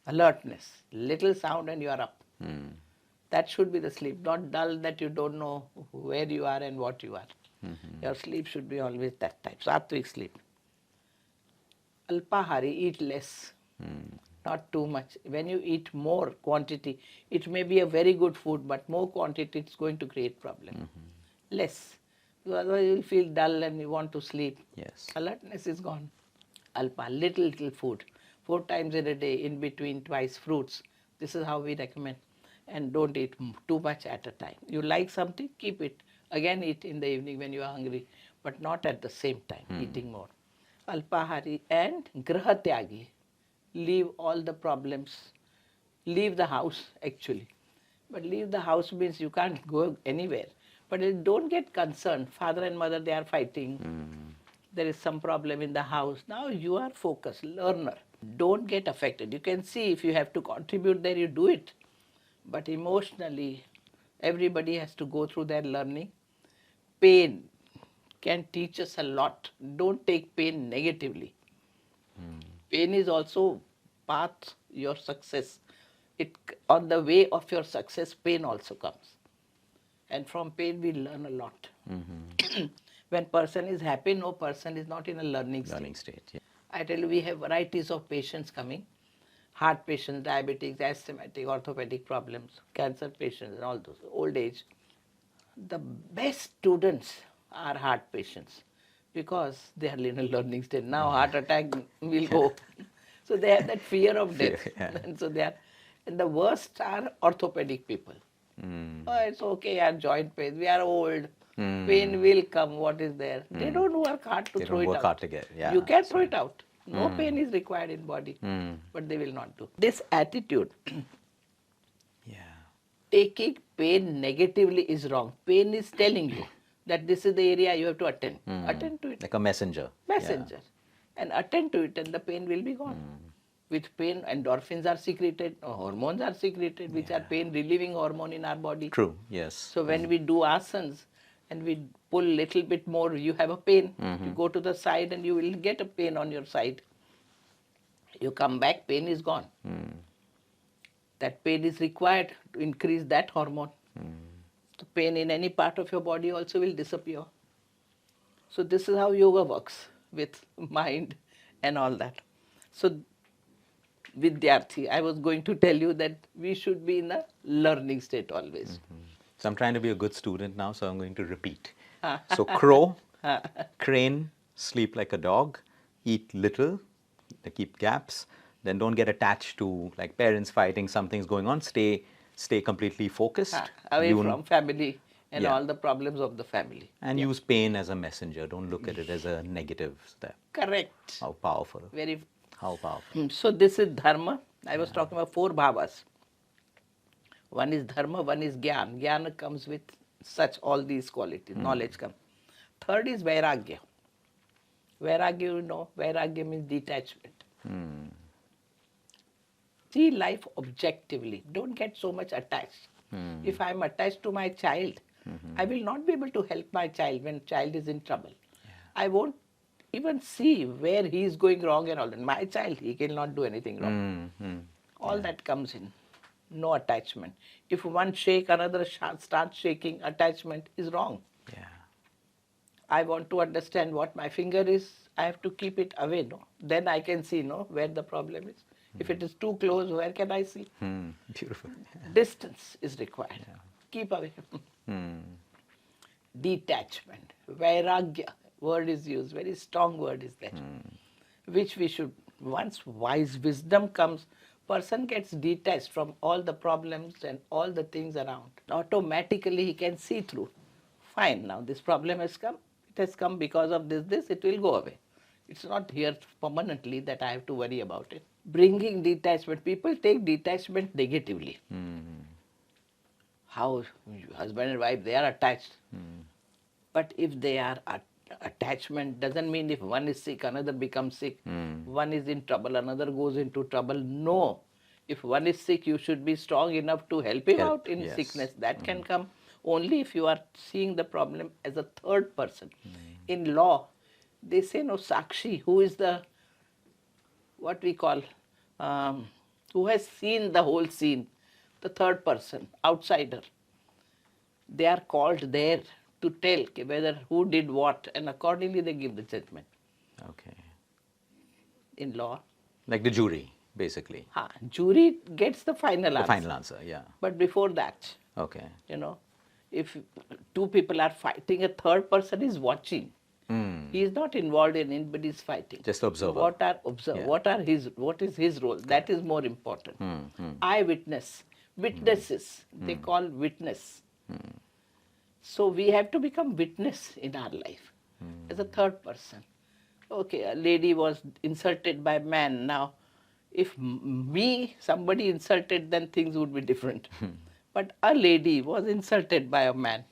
Alertness, little sound and you are up. That should be the sleep, not dull that you don't know where you are and what you are. Your sleep should be always that type. Sattvik sleep. Alpahari, eat less, not too much. When you eat more quantity, it may be a very good food, but more quantity, it's going to create problem. Less. Otherwise you will feel dull and you want to sleep. Yes. Alertness is gone. Alpa, little food. 4 times in a day, in between twice fruits. This is how we recommend. And don't eat too much at a time. You like something, keep it. Again eat in the evening when you are hungry, but not at the same time, eating more. Alpahari and grahatyagi. Leave all the problems. Leave the house actually. But leave the house means you can't go anywhere. But don't get concerned. Father and mother, they are fighting. There is some problem in the house. Now you are focused, learner. Don't get affected. You can see if you have to contribute there, you do it. But emotionally, everybody has to go through their learning. Pain can teach us a lot. Don't take pain negatively. Pain is also path your success. On the way of your success, pain also comes. And from pain we learn a lot. When person is happy, no person is not in a learning state. Yeah. I tell you, we have varieties of patients coming. Heart patients, diabetics, asthmatic, orthopedic problems, cancer patients and all those, old age. The best students are heart patients because they are in a learning state. Now heart attack will go. So they have that fear of death. And so they are, and the worst are orthopedic people. Oh, it's okay, our joint pain, we are old, pain will come, what is there? They don't work hard to They throw don't it work out. hard to get. Yeah, You can throw it out. No pain is required in body, but they will not do. This attitude, Yeah. taking pain negatively is wrong. Pain is telling you that this is the area you have to attend. Attend to it. Like a messenger. Messenger. And attend to it and the pain will be gone. With pain, endorphins are secreted, hormones are secreted, which are pain relieving hormone in our body. True. Yes. So when we do asanas and we pull little bit more, you have a pain. You go to the side and you will get a pain on your side. You come back, pain is gone. That pain is required to increase that hormone. The pain in any part of your body also will disappear. So this is how yoga works with mind and all that. So Vidyarthi, I was going to tell you that we should be in a learning state always. So I'm trying to be a good student now, so I'm going to repeat. So crow, crane, sleep like a dog, eat little, keep gaps, then don't get attached to like parents fighting, something's going on, stay completely focused. Away from family and Yeah. all the problems of the family. And use pain as a messenger. Don't look at it as a negative step. Correct. How powerful. Very. How powerful. So this is dharma. I was talking about 4 bhavas. One is dharma, one is gyan. Gyan comes with such all these qualities. Knowledge comes. Third is vairagya. Vairagya, you know, vairagya means detachment. See life objectively. Don't get so much attached. If I am attached to my child, I will not be able to help my child when child is in trouble. I won't even see where he is going wrong and all that. My child, he cannot do anything wrong. All that comes in. No attachment. If one shake, another starts shaking, attachment is wrong. Yeah. I want to understand what my finger is. I have to keep it away, no? Then I can see, no, where the problem is. If it is too close, where can I see? Beautiful. Distance is required. Keep away. Detachment. Vairagya. Word is used. Very strong word is there. Which we should, once wise wisdom comes, person gets detached from all the problems and all the things around. Automatically he can see through. Fine, now this problem has come. It has come because of this, it will go away. It's not here permanently that I have to worry about it. Bringing detachment. People take detachment negatively. How husband and wife, they are attached. But if they are attachment, doesn't mean if one is sick, another becomes sick. One is in trouble, another goes into trouble. No. If one is sick, you should be strong enough to help him out in yes. sickness. That can come only if you are seeing the problem as a third person. In law, they say no Sakshi, who is the, what we call, who has seen the whole scene, the third person, outsider. They are called there to tell whether who did what, and accordingly they give the judgment. Okay. In law, Like the jury, basically. Jury gets the final answer. The final answer, yeah. But before that, Okay. if two people are fighting, a third person is watching. He is not involved in it, but he's fighting. Just observer. Yeah. What is his role? That is more important. Eyewitness, witnesses. They call witness. So we have to become witness in our life as a third person. Okay, a lady was insulted by a man. Now, if somebody insulted, then things would be different. But a lady was insulted by a man,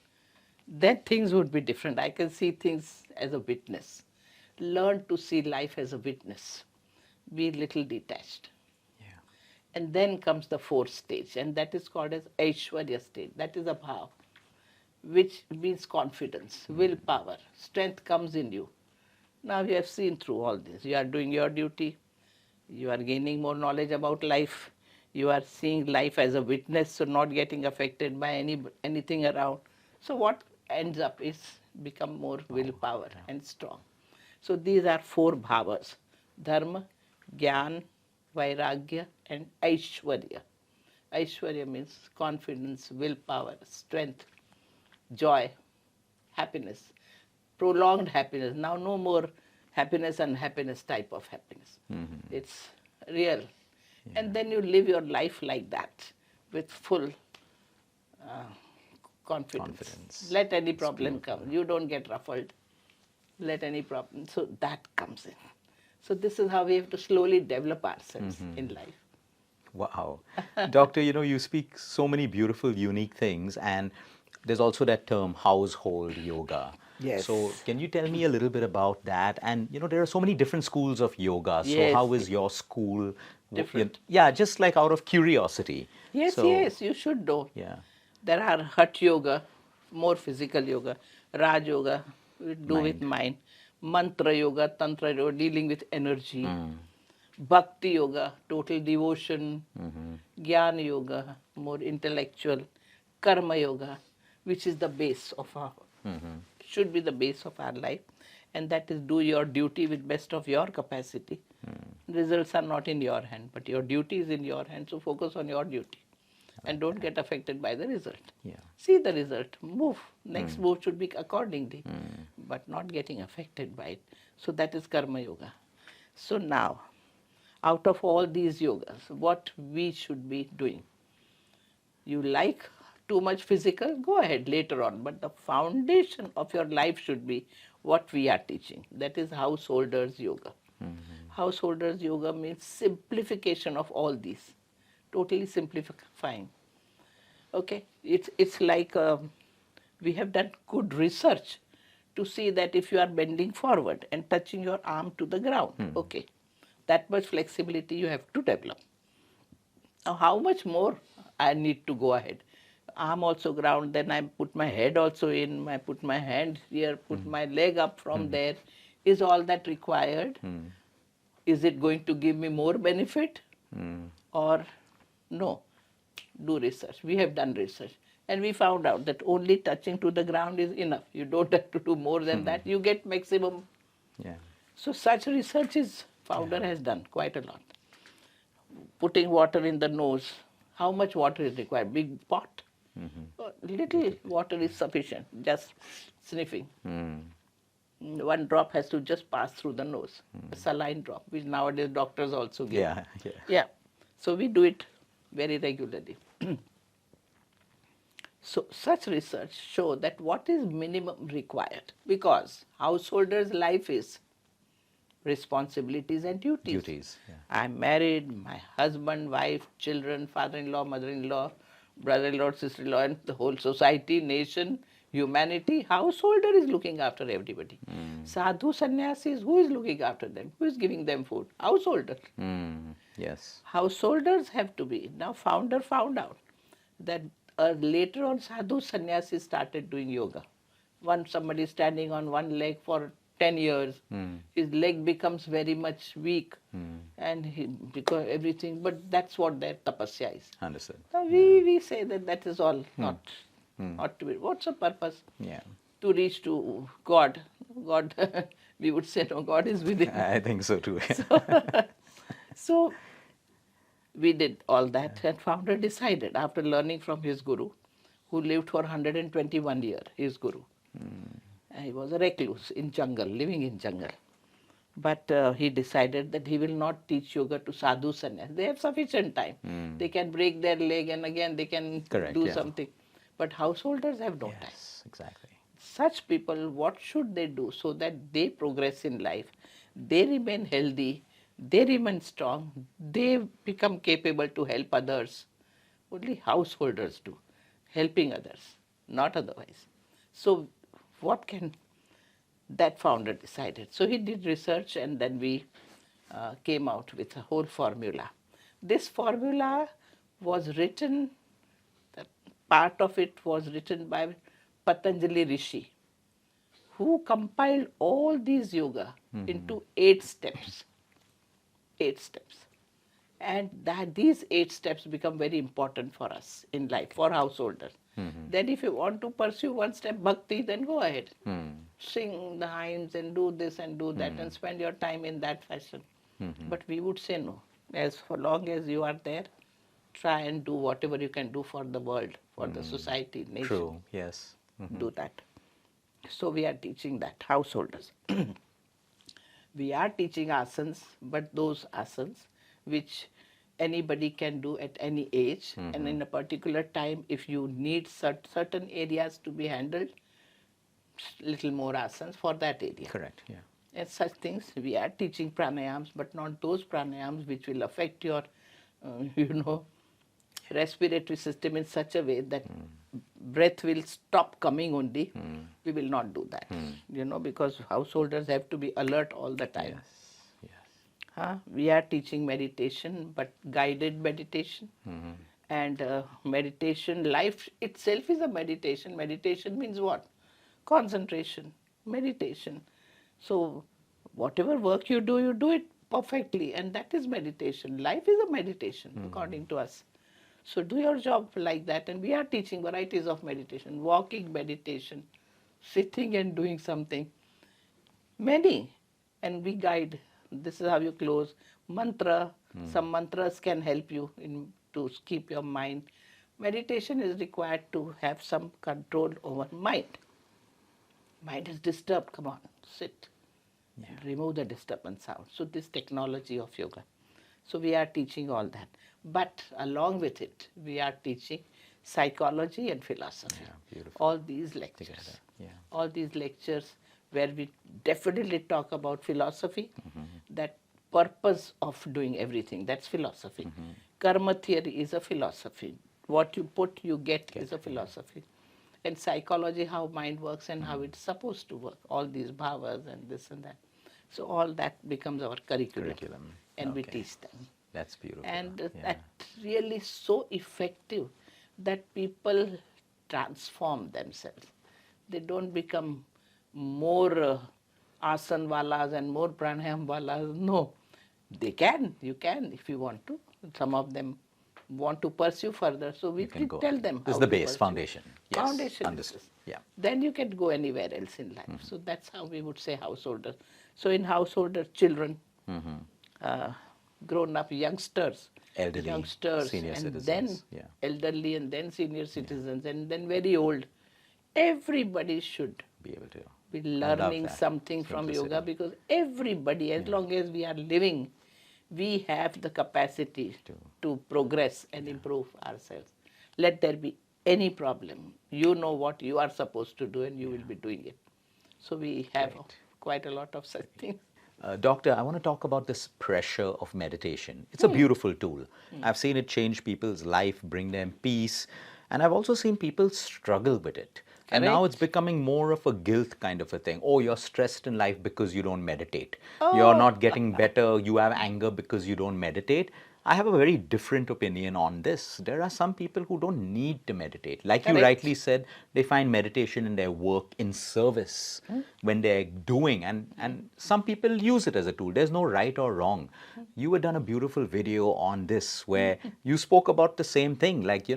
then things would be different. I can see things as a witness. Learn to see life as a witness. Be little detached. Yeah. And then comes the fourth stage, and that is called as Aishwarya stage. That is a bhav, which means confidence, willpower, strength comes in you. Now you have seen through all this. You are doing your duty. You are gaining more knowledge about life. You are seeing life as a witness, so not getting affected by anything around. So what ends up is become more willpower and strong. So these are four bhavas: dharma, gyan, vairagya, and aishwarya. Aishwarya means confidence, willpower, strength, joy, happiness, prolonged happiness. Now no more happiness and happiness type of happiness. It's real. And then you live your life like that with full confidence. Let any problem come. You don't get ruffled. Let any problem. So that comes in. So this is how we have to slowly develop ourselves in life. Wow. Doctor, you speak so many beautiful, unique things, and there's also that term household yoga. Yes. So can you tell me a little bit about that? And there are so many different schools of yoga. So Yes. how is your school Different? Yeah, just like out of curiosity. Yes, So, yes, you should know. Yeah. There are Hatha yoga, more physical yoga, Raj yoga, we do with mind, Mantra yoga, Tantra yoga, dealing with energy, Bhakti yoga, total devotion, Gyan yoga, more intellectual, Karma yoga, which is the base of our, should be the base of our life, and that is do your duty with best of your capacity. Results are not in your hand, but your duty is in your hand, so focus on your duty. And don't get affected by the result. Yeah. See the result, move. Next move should be accordingly, but not getting affected by it. So that is Karma Yoga. So now, out of all these yogas, what we should be doing? You like too much physical, go ahead later on. But the foundation of your life should be what we are teaching. That is householders yoga. Householders yoga means simplification of all these. Totally simplifying. Okay, it's like we have done good research to see that if you are bending forward and touching your arm to the ground, okay, that much flexibility you have to develop. Now, how much more I need to go ahead? Arm also ground, then I put my head also in, I put my hand here, put my leg up from there. Is all that required? Is it going to give me more benefit? Or no? Do research. We have done research. And we found out that only touching to the ground is enough. You don't have to do more than that. You get maximum. Yeah. So such research is founder has done quite a lot. Putting water in the nose. How much water is required? Big pot? Little water is sufficient. Just sniffing. One drop has to just pass through the nose. A saline drop, which nowadays doctors also give. Yeah. Yeah. So we do it very regularly. So such research show that what is minimum required, because householder's life is responsibilities and duties. Duties. Yeah. I'm married, my husband, wife, children, father-in-law, mother-in-law, brother-in-law, sister-in-law, and the whole society, nation, Humanity, householder is looking after everybody. Sadhu sannyasis, who is looking after them? Who is giving them food? Householder. Yes. Householders have to be. Now founder found out that later on sadhu sannyasis started doing yoga. Once somebody is standing on one leg for 10 years, his leg becomes very much weak and because everything, but that's what their tapasya is. Understood. Now we say that is all not to be. What's the purpose? Yeah. To reach to God. God, we would say, no, God is within. I think so too. So we did all that, and founder decided after learning from his guru, who lived for 121 years, his guru. And he was a recluse in jungle, living in jungle. But he decided that he will not teach yoga to sadhu sannyas. They have sufficient time. They can break their leg and again they can Correct, do yeah. something. But householders have no time. Yes, exactly. Such people, what should they do so that they progress in life? They remain healthy, they remain strong, they become capable to help others. Only householders do, helping others, not otherwise. So what can that founder decided? So he did research and then we came out with a whole formula. This formula was written, part of it was written by Patanjali Rishi, who compiled all these yoga into 8 steps. 8 steps. And these 8 steps become very important for us in life, for householders. Then if you want to pursue one step bhakti, then go ahead. Sing the hymns and do this and do that and spend your time in that fashion. But we would say no. As for long as you are there, try and do whatever you can do for the world, for the society, nation. True, yes. Do that. So we are teaching that, householders. We are teaching asanas, but those asanas which anybody can do at any age and in a particular time. If you need certain areas to be handled, little more asanas for that area. Correct, yeah. And such things, we are teaching pranayams, but not those pranayams which will affect your, respiratory system in such a way that breath will stop coming only. We will not do that, because householders have to be alert all the time. Yes. We are teaching meditation, but guided meditation. And meditation, life itself is a meditation. Meditation means what? Concentration, meditation. So whatever work you do it perfectly, and that is meditation. Life is a meditation, according to us. So do your job like that, and we are teaching varieties of meditation, walking meditation, sitting and doing something, many, and we guide. This is how you close. Mantra, some mantras can help you to keep your mind. Meditation is required to have some control over mind. Mind is disturbed, come on, sit. Remove the disturbance sound. So this technology of yoga. So we are teaching all that. But along with it, we are teaching psychology and philosophy. Yeah, beautiful. All these lectures. Together, yeah. All these lectures where we definitely talk about philosophy, that purpose of doing everything, that's philosophy. Karma theory is a philosophy. What you put, you get is a philosophy. And psychology, how mind works and how it's supposed to work. All these bhavas and this and that. So all that becomes our curriculum. And we teach them. That's beautiful. And yeah. that really so effective that people transform themselves. They don't become more asan walas and more pranayam walas. No, they can. You can if you want to. Some of them want to pursue further, so we can go tell ahead. them. This is how the to base, pursue. foundation. Yes. Foundation. Understood. Is this. Yeah. Then you can go anywhere else in life. So that's how we would say householders. So in householders, children, grown-up youngsters, Elderly, senior and citizens. then elderly, and then senior citizens, and then very old. Everybody should Be able to. be love learning that. something from Simplicity. yoga, because everybody, as long as we are living, we have the capacity to progress and improve ourselves. Let there be any problem. You know what you are supposed to do and you will be doing it. So we have quite a lot of such things. Doctor, I want to talk about this pressure of meditation. It's a beautiful tool. I've seen it change people's life, bring them peace, and I've also seen people struggle with it. And now Correct. it's becoming more of a guilt kind of a thing. Oh, you're stressed in life because you don't meditate. You're Oh, not getting better. You have anger because you don't meditate. I have a very different opinion on this. There are some people who don't need to meditate. Like you rightly correct. said, they find meditation in their work in service when they're doing, and some people use it as a tool. There's no right or wrong. You had done a beautiful video on this where you spoke about the same thing, like,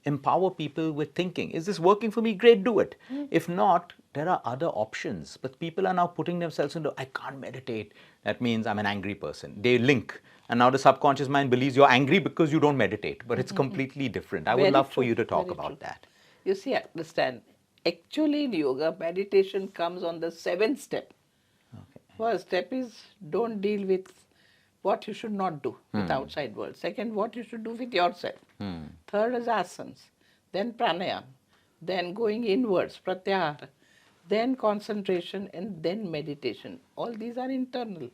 empower people with thinking. Is this working for me? Great, do it. If not, there are other options. But people are now putting themselves into, I can't meditate. That means I'm an angry person. They link. And now the subconscious mind believes you're angry because you don't meditate. But it's completely different. I would Very love for true. you to talk Very true. about that. You see, understand. Actually, in yoga, meditation comes on the seventh step. First step is don't deal with what you should not do with outside world. Second, what you should do with yourself. Third is asanas. Then pranayam. Then going inwards, pratyahara. Then concentration and then meditation. All these are internal.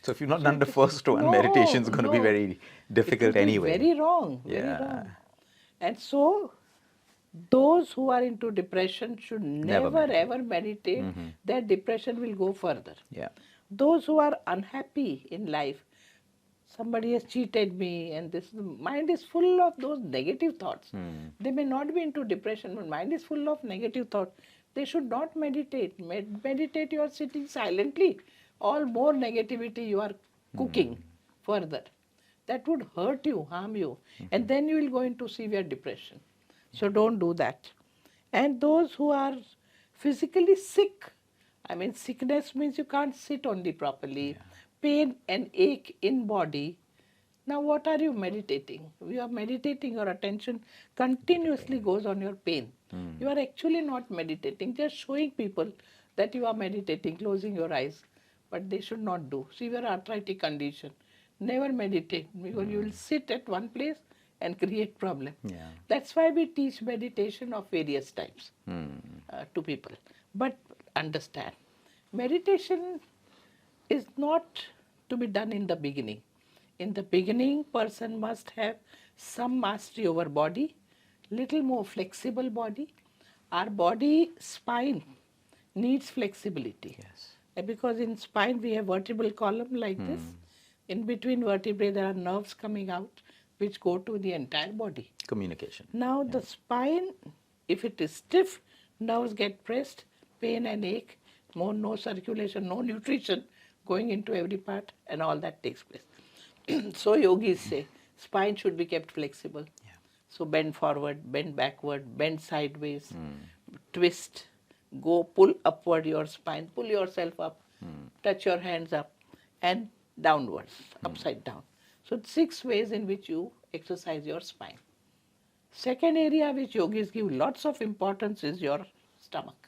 So if you've not done the first one, meditation is going to be very difficult it will anyway. be very wrong, very wrong. And so, those who are into depression should never meditate. ever meditate. Their depression will go further. Yeah. Those who are unhappy in life, somebody has cheated me, and this mind is full of those negative thoughts. They may not be into depression, but mind is full of negative thoughts. They should not meditate. Meditate, you are sitting silently. All more negativity you are cooking further. That would hurt you, harm you, and then you will go into severe depression. So don't do that. And those who are physically sick, I mean, sickness means you can't sit only properly, pain and ache in body. Now, what are you meditating? You are meditating, your attention continuously goes on your pain. You are actually not meditating, just showing people that you are meditating, closing your eyes. But they should not do. Severe arthritic condition. Never meditate because you will sit at one place and create problem. Yeah. That's why we teach meditation of various types to people. But understand, meditation is not to be done in the beginning. In the beginning, person must have some mastery over body, little more flexible body. Our body spine needs flexibility. Yes. Because in spine we have vertebral column like this. In between vertebrae there are nerves coming out which go to the entire body. Communication. Now the spine, if it is stiff, nerves get pressed, pain and ache, no circulation, no nutrition going into every part, and all that takes place. So yogis say spine should be kept flexible. Yeah. So bend forward, bend backward, bend sideways, twist, go pull upward your spine, pull yourself up, touch your hands up and downwards, upside down. So 6 ways in which you exercise your spine. Second area which yogis give lots of importance is your stomach,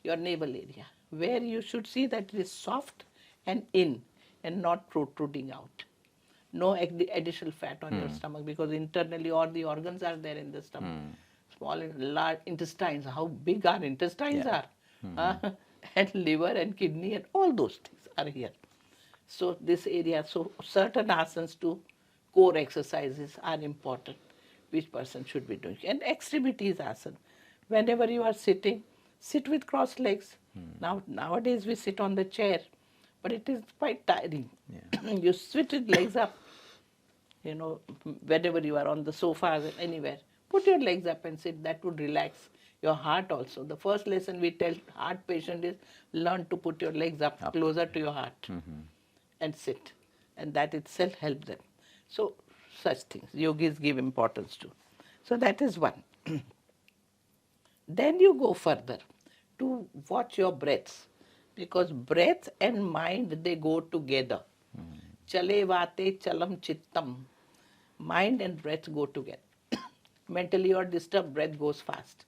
your navel area, where you should see that it is soft and in and not protruding out. No additional fat on your stomach because internally all the organs are there in the stomach. Small and large intestines, how big our intestines are. And liver and kidney and all those things are here. So this area, so certain asanas to core exercises are important, which person should be doing. And extremities asana. Whenever you are sitting, sit with crossed legs. Nowadays we sit on the chair, but it is quite tiring. You switch with legs up, whenever you are on the sofa or anywhere. Put your legs up and sit. That would relax your heart also. The first lesson we tell heart patient is learn to put your legs up closer to your heart and sit. And that itself helps them. So such things yogis give importance to. So that is one. Then you go further to watch your breaths. Because breath and mind, they go together. Chale vate chalam chittam. Mind and breath go together. Mentally you are disturbed, breath goes fast.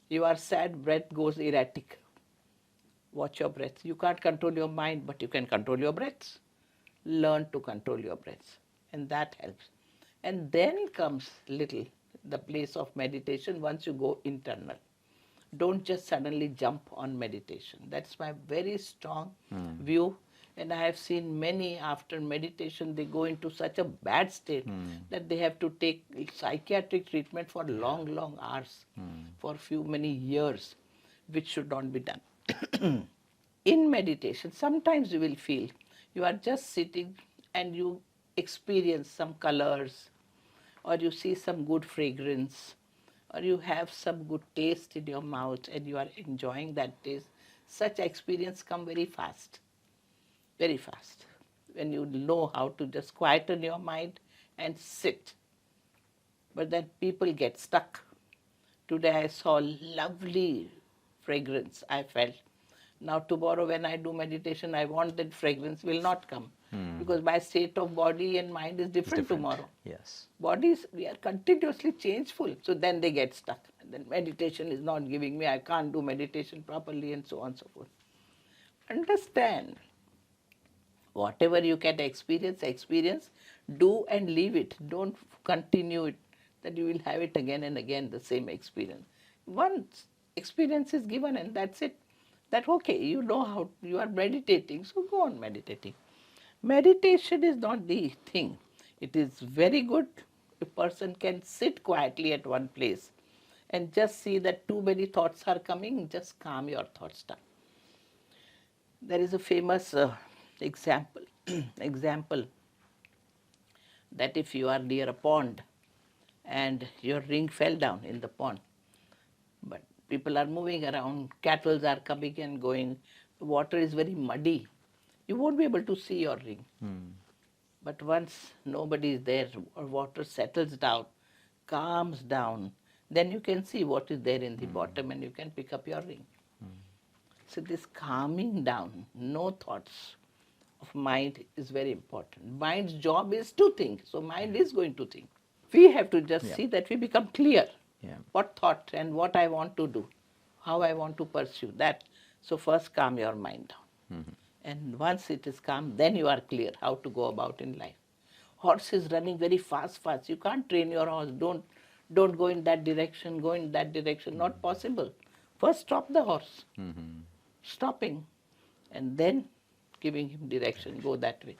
You are sad, breath goes erratic. Watch your breath. You can't control your mind, but you can control your breaths. Learn to control your breaths. And that helps. And then comes the place of meditation once you go internal. Don't just suddenly jump on meditation. That's my very strong view. And I have seen many after meditation, they go into such a bad state that they have to take psychiatric treatment for long, long hours, for many years, which should not be done. In meditation, sometimes you will feel you are just sitting and you experience some colors, or you see some good fragrance, or you have some good taste in your mouth and you are enjoying that taste. Such experience come very fast, when you know how to just quieten your mind and sit. But then people get stuck. Today I saw lovely fragrance, I felt. Now tomorrow when I do meditation, I want that fragrance will not come. Because my state of body and mind is different tomorrow. Yes. Bodies, we are continuously changeful. So then they get stuck. And then meditation is not giving me, I can't do meditation properly, and so on and so forth. Understand, whatever you can experience, do and leave it. Don't continue it, that you will have it again and again, the same experience. Once experience is given and that's it. That okay, you know how you are meditating, so go on meditating. Meditation is not the thing. It is very good. A person can sit quietly at one place and just see that too many thoughts are coming, just calm your thoughts down. There is a famous example that if you are near a pond and your ring fell down in the pond, but people are moving around, cattle are coming and going, the water is very muddy, you won't be able to see your ring. But once nobody is there, or water settles down, calms down, then you can see what is there in the bottom and you can pick up your ring. So this calming down, no thoughts of mind is very important. Mind's job is to think, so mind is going to think. We have to just see that we become clear. What thought and what I want to do, how I want to pursue that. So first calm your mind down. And once it is calm, then you are clear how to go about in life. Horse is running very fast. You can't train your horse. Don't go in that direction, not possible. First stop the horse. Stopping, and then giving him direction, go that way.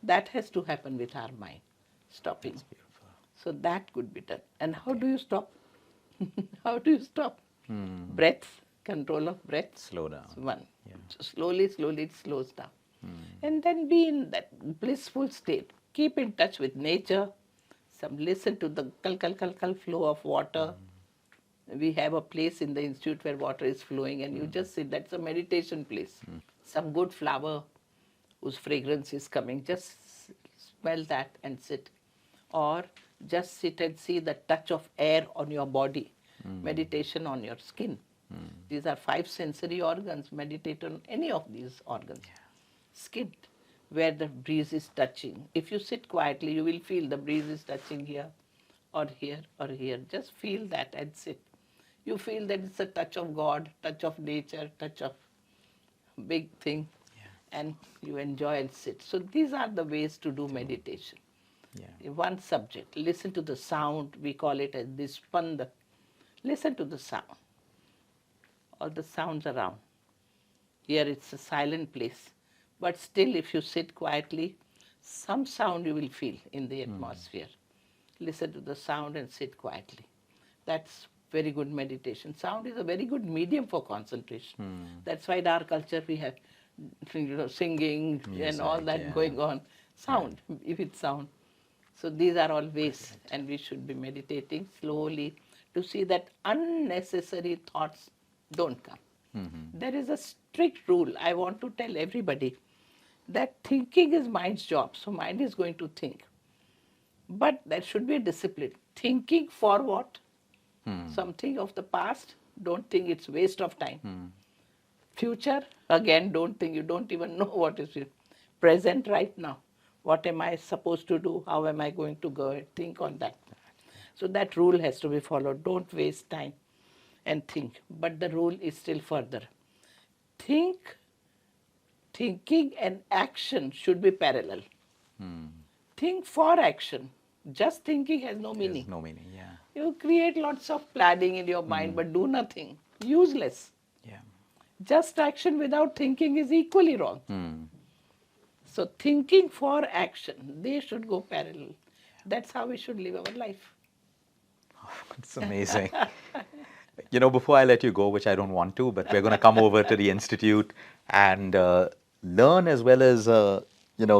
That has to happen with our mind, stopping. That's beautiful. So that could be done. And how do you stop? How do you stop? Breath, control of breath. Slow down. One. So slowly it slows down. And then be in that blissful state. Keep in touch with nature. Listen to the kal flow of water. We have a place in the institute where water is flowing and you just sit. That's a meditation place. Some good flower whose fragrance is coming. Just smell that and sit. Or just sit and see the touch of air on your body. Meditation on your skin. These are 5 sensory organs. Meditate on any of these organs. Skin, where the breeze is touching. If you sit quietly, you will feel the breeze is touching here or here or here. Just feel that and sit. You feel that it's a touch of God, touch of nature, touch of big thing, and you enjoy and sit. So these are the ways to do meditation. One subject, listen to the sound, we call it as dispanda. Listen to the sound, all the sounds around. Here it's a silent place, but still if you sit quietly, some sound you will feel in the atmosphere. Listen to the sound and sit quietly. That's very good meditation. Sound is a very good medium for concentration. That's why in our culture we have singing music, and all that going on. Sound, if it's sound. So these are all ways, and we should be meditating slowly to see that unnecessary thoughts don't come. There is a strict rule I want to tell everybody, that thinking is mind's job. So mind is going to think. But there should be a discipline. Thinking for what? Something of the past, don't think, it's waste of time. Future, again, don't think, you don't even know what is it. Present right now. What am I supposed to do? How am I going to go? Think on that. So that rule has to be followed. Don't waste time and think. But the rule is still further. Thinking and action should be parallel. Think for action. Just thinking has no meaning. There's no meaning, You create lots of planning in your mind, but do nothing. Useless. Just action without thinking is equally wrong. So thinking for action, they should go parallel. That's how we should live our life. It's amazing. Before I let you go, which I don't want to, but we're going to come over to the Institute and learn as well as,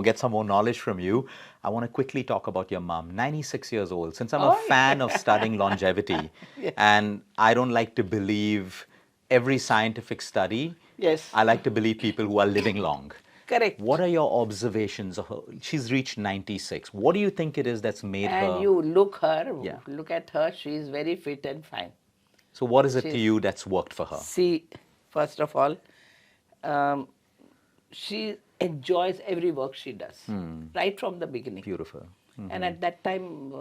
get some more knowledge from you. I want to quickly talk about your mom, 96 years old. Since I'm a fan of studying longevity, Yes. and I don't like to believe every scientific study, Yes. I like to believe people who are living long. Correct. What are your observations of her? She's reached 96. What do you think it is that's made her? And you look Yeah. at her, she is very fit and fine. So what is it to She's- you that's worked for her? See, first of all, she enjoys every work she does, right from the beginning. Beautiful. And at that time,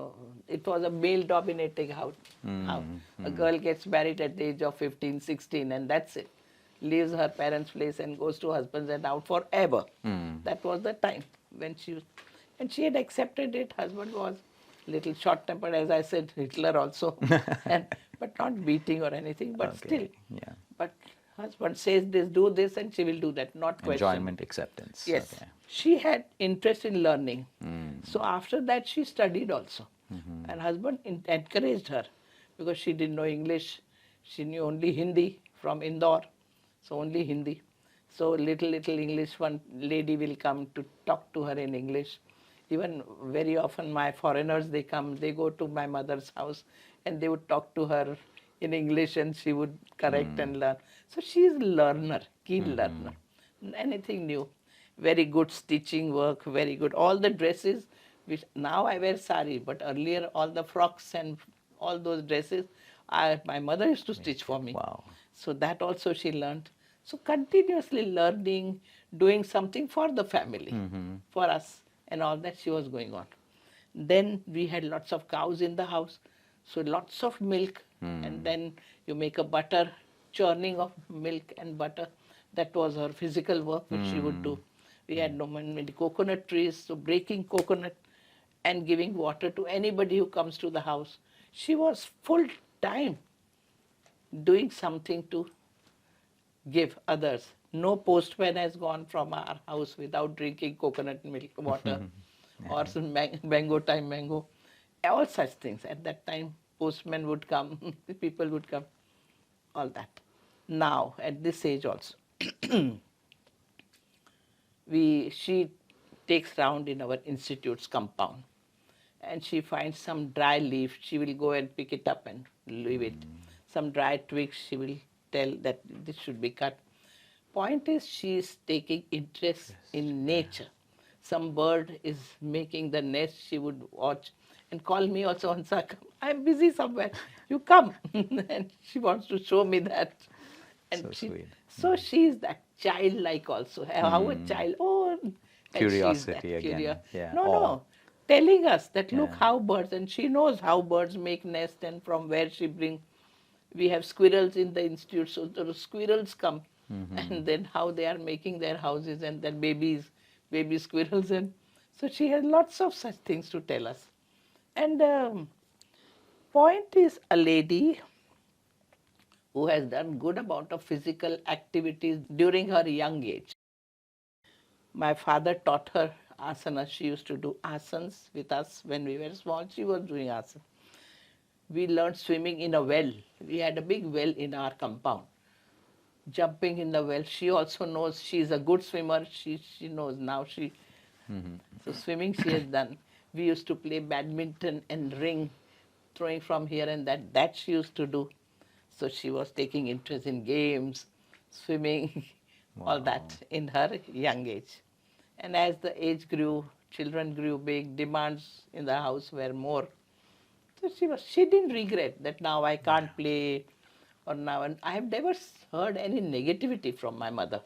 it was a male-dominating house. A girl gets married at the age of 15, 16, and that's it. Leaves her parents' place and goes to husband's and out forever. That was the time when and she had accepted it. Husband was little short-tempered, as I said, Hitler also, but not beating or anything, but still. Yeah. But husband says this, do this, and she will do that, not question. Enjoyment, acceptance. Yes. Okay. She had interest in learning. So after that, she studied also. And husband encouraged her because she didn't know English. She knew only Hindi from Indore. So only Hindi. So little English, one lady will come to talk to her in English. Even very often my foreigners, they come, they go to my mother's house and they would talk to her in English and she would correct and learn. So she is a learner, keen learner. Anything new. Very good stitching work, very good. All the dresses, which now I wear sari, but earlier all the frocks and all those dresses, my mother used to stitch for me. Wow. So that also she learned. So continuously learning, doing something for the family, for us, and all that she was going on. Then we had lots of cows in the house, so lots of milk, and then you make a butter, churning of milk and butter. That was her physical work which she would do. We had many coconut trees, so breaking coconut and giving water to anybody who comes to the house. She was full time doing something to give others. No postman has gone from our house without drinking coconut milk water or some mango time mango. All such things. At that time, postmen would come, people would come, all that. Now, at this age also, she takes round in our institute's compound and she finds some dry leaf. She will go and pick it up and leave it. Some dry twigs, she will tell that this should be cut. Point is, she is taking interest in nature. Some bird is making the nest, she would watch and call me also, Hansa, come. I'm busy somewhere. You come. And she wants to show me that. And So sweet. So she is that childlike also. How a child, and Curiosity she's that again. Yeah. No. Telling us that look Yeah. how birds, and she knows how birds make nest and from where she bring. We have squirrels in the institute, so the squirrels come, and then how they are making their houses, and then baby squirrels, and so she has lots of such things to tell us. And point is, a lady who has done good amount of physical activities during her young age. My father taught her asanas. She used to do asanas with us when we were small. She was doing asanas. We learned swimming in a well. We had a big well in our compound. Jumping in the well. She also knows she is a good swimmer. She knows now. So swimming she has done. We used to play badminton and ring, throwing from here and that. That she used to do. So she was taking interest in games, swimming, all that in her young age. And as the age grew, children grew big, demands in the house were more. So she didn't regret that now I can't play or now. And I have never heard any negativity from my mother.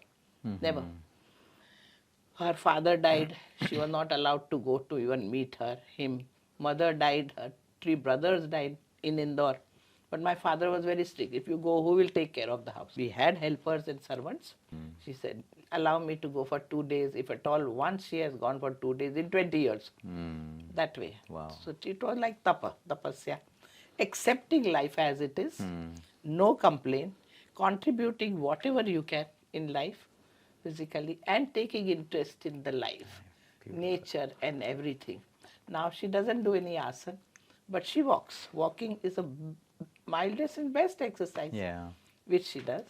Never. Her father died. She was not allowed to go to even meet him. Mother died. Her 3 brothers died in Indore. But my father was very strict. If you go, who will take care of the house? We had helpers and servants. She said, allow me to go for 2 days. If at all, once she has gone for 2 days in 20 years. That way. Wow. So it was like tapasya. Accepting life as it is, no complaint, contributing whatever you can in life, physically, and taking interest in the life, nature and everything. Now she doesn't do any asana, but she walks. Walking is a mildest and best exercise, Yeah. which she does.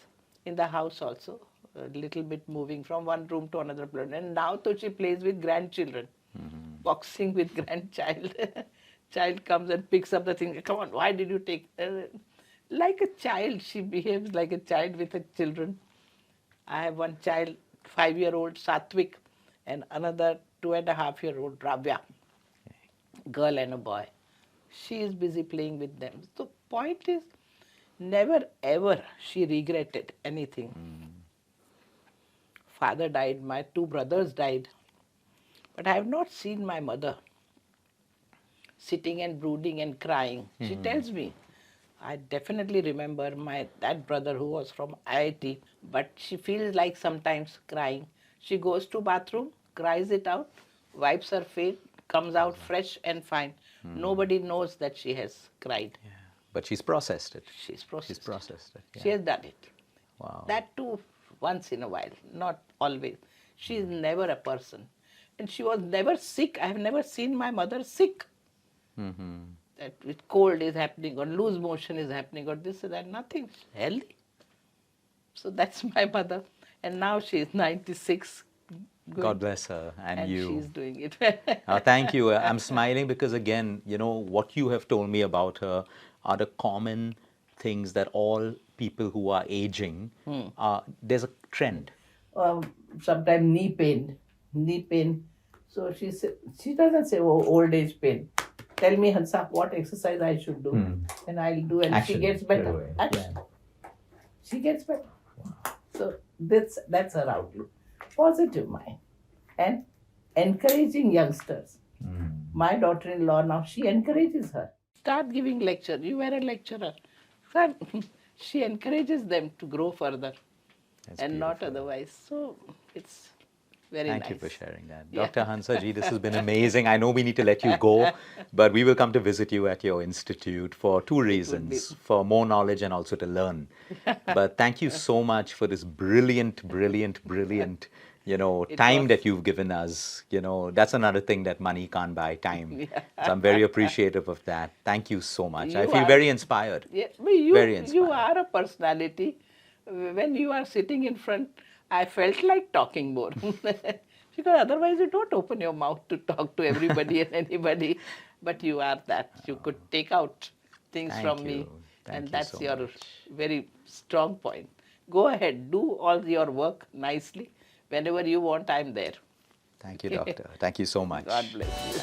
In the house also, a little bit moving from one room to another. And now so she plays with grandchildren, boxing with grandchild. Child comes and picks up the thing. Come on, why did you take? Like a child, she behaves like a child with her children. I have one child, 5-year-old Sattvik, and another 2.5-year-old Ravya, girl and a boy. She is busy playing with them. So point is, never ever she regretted anything. Father died, my 2 brothers died, but I have not seen my mother sitting and brooding and crying. She tells me, I definitely remember that brother who was from IIT, but she feels like sometimes crying. She goes to bathroom, cries it out, wipes her face, comes out fresh and fine. Nobody knows that she has cried. Yeah. But she's processed it. She's processed. She's processed it. She has done it. Wow. That too, once in a while, not always. She is never a person. And she was never sick. I have never seen my mother sick. That with cold is happening or loose motion is happening or this or that, nothing. Healthy. So that's my mother. And now she is 96. God bless her and you. she's doing it. Thank you. I'm smiling because, again, what you have told me about her are the common things that all people who are aging, there's a trend. Sometimes knee pain. So she doesn't say, oh, old age pain. Tell me, Hansa, what exercise I should do, and I'll do, and Action, she gets better. Action. Yeah. She gets better. So that's her outlook. Positive mind and encouraging youngsters. My daughter-in-law now, she encourages her. Start giving lecture. You were a lecturer. Son, she encourages them to grow further. That's and not beautiful. otherwise. So it's very nice. Thank you for sharing that. Yeah. Dr. Hansaji, this has been amazing. I know we need to let you go, but we will come to visit you at your institute for 2 reasons, for more knowledge and also to learn. But thank you so much for this brilliant, time that you've given us. That's another thing that money can't buy, time. Yeah. So I'm very appreciative of that. Thank you so much. I You feel are- very inspired. Yeah, but Very you inspired. are a personality. When you are sitting in front, I felt like talking more. Because otherwise you don't open your mouth to talk to everybody and anybody. But you are that. You could take out things Thank from you. me. Thank And you that's so your much. very strong point. Go ahead, do all your work nicely. Whenever you want, I'm there. Thank you, Doctor. Thank you so much. God bless you.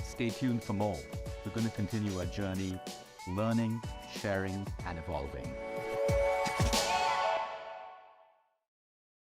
Stay tuned for more. We're going to continue our journey, learning, sharing, and evolving.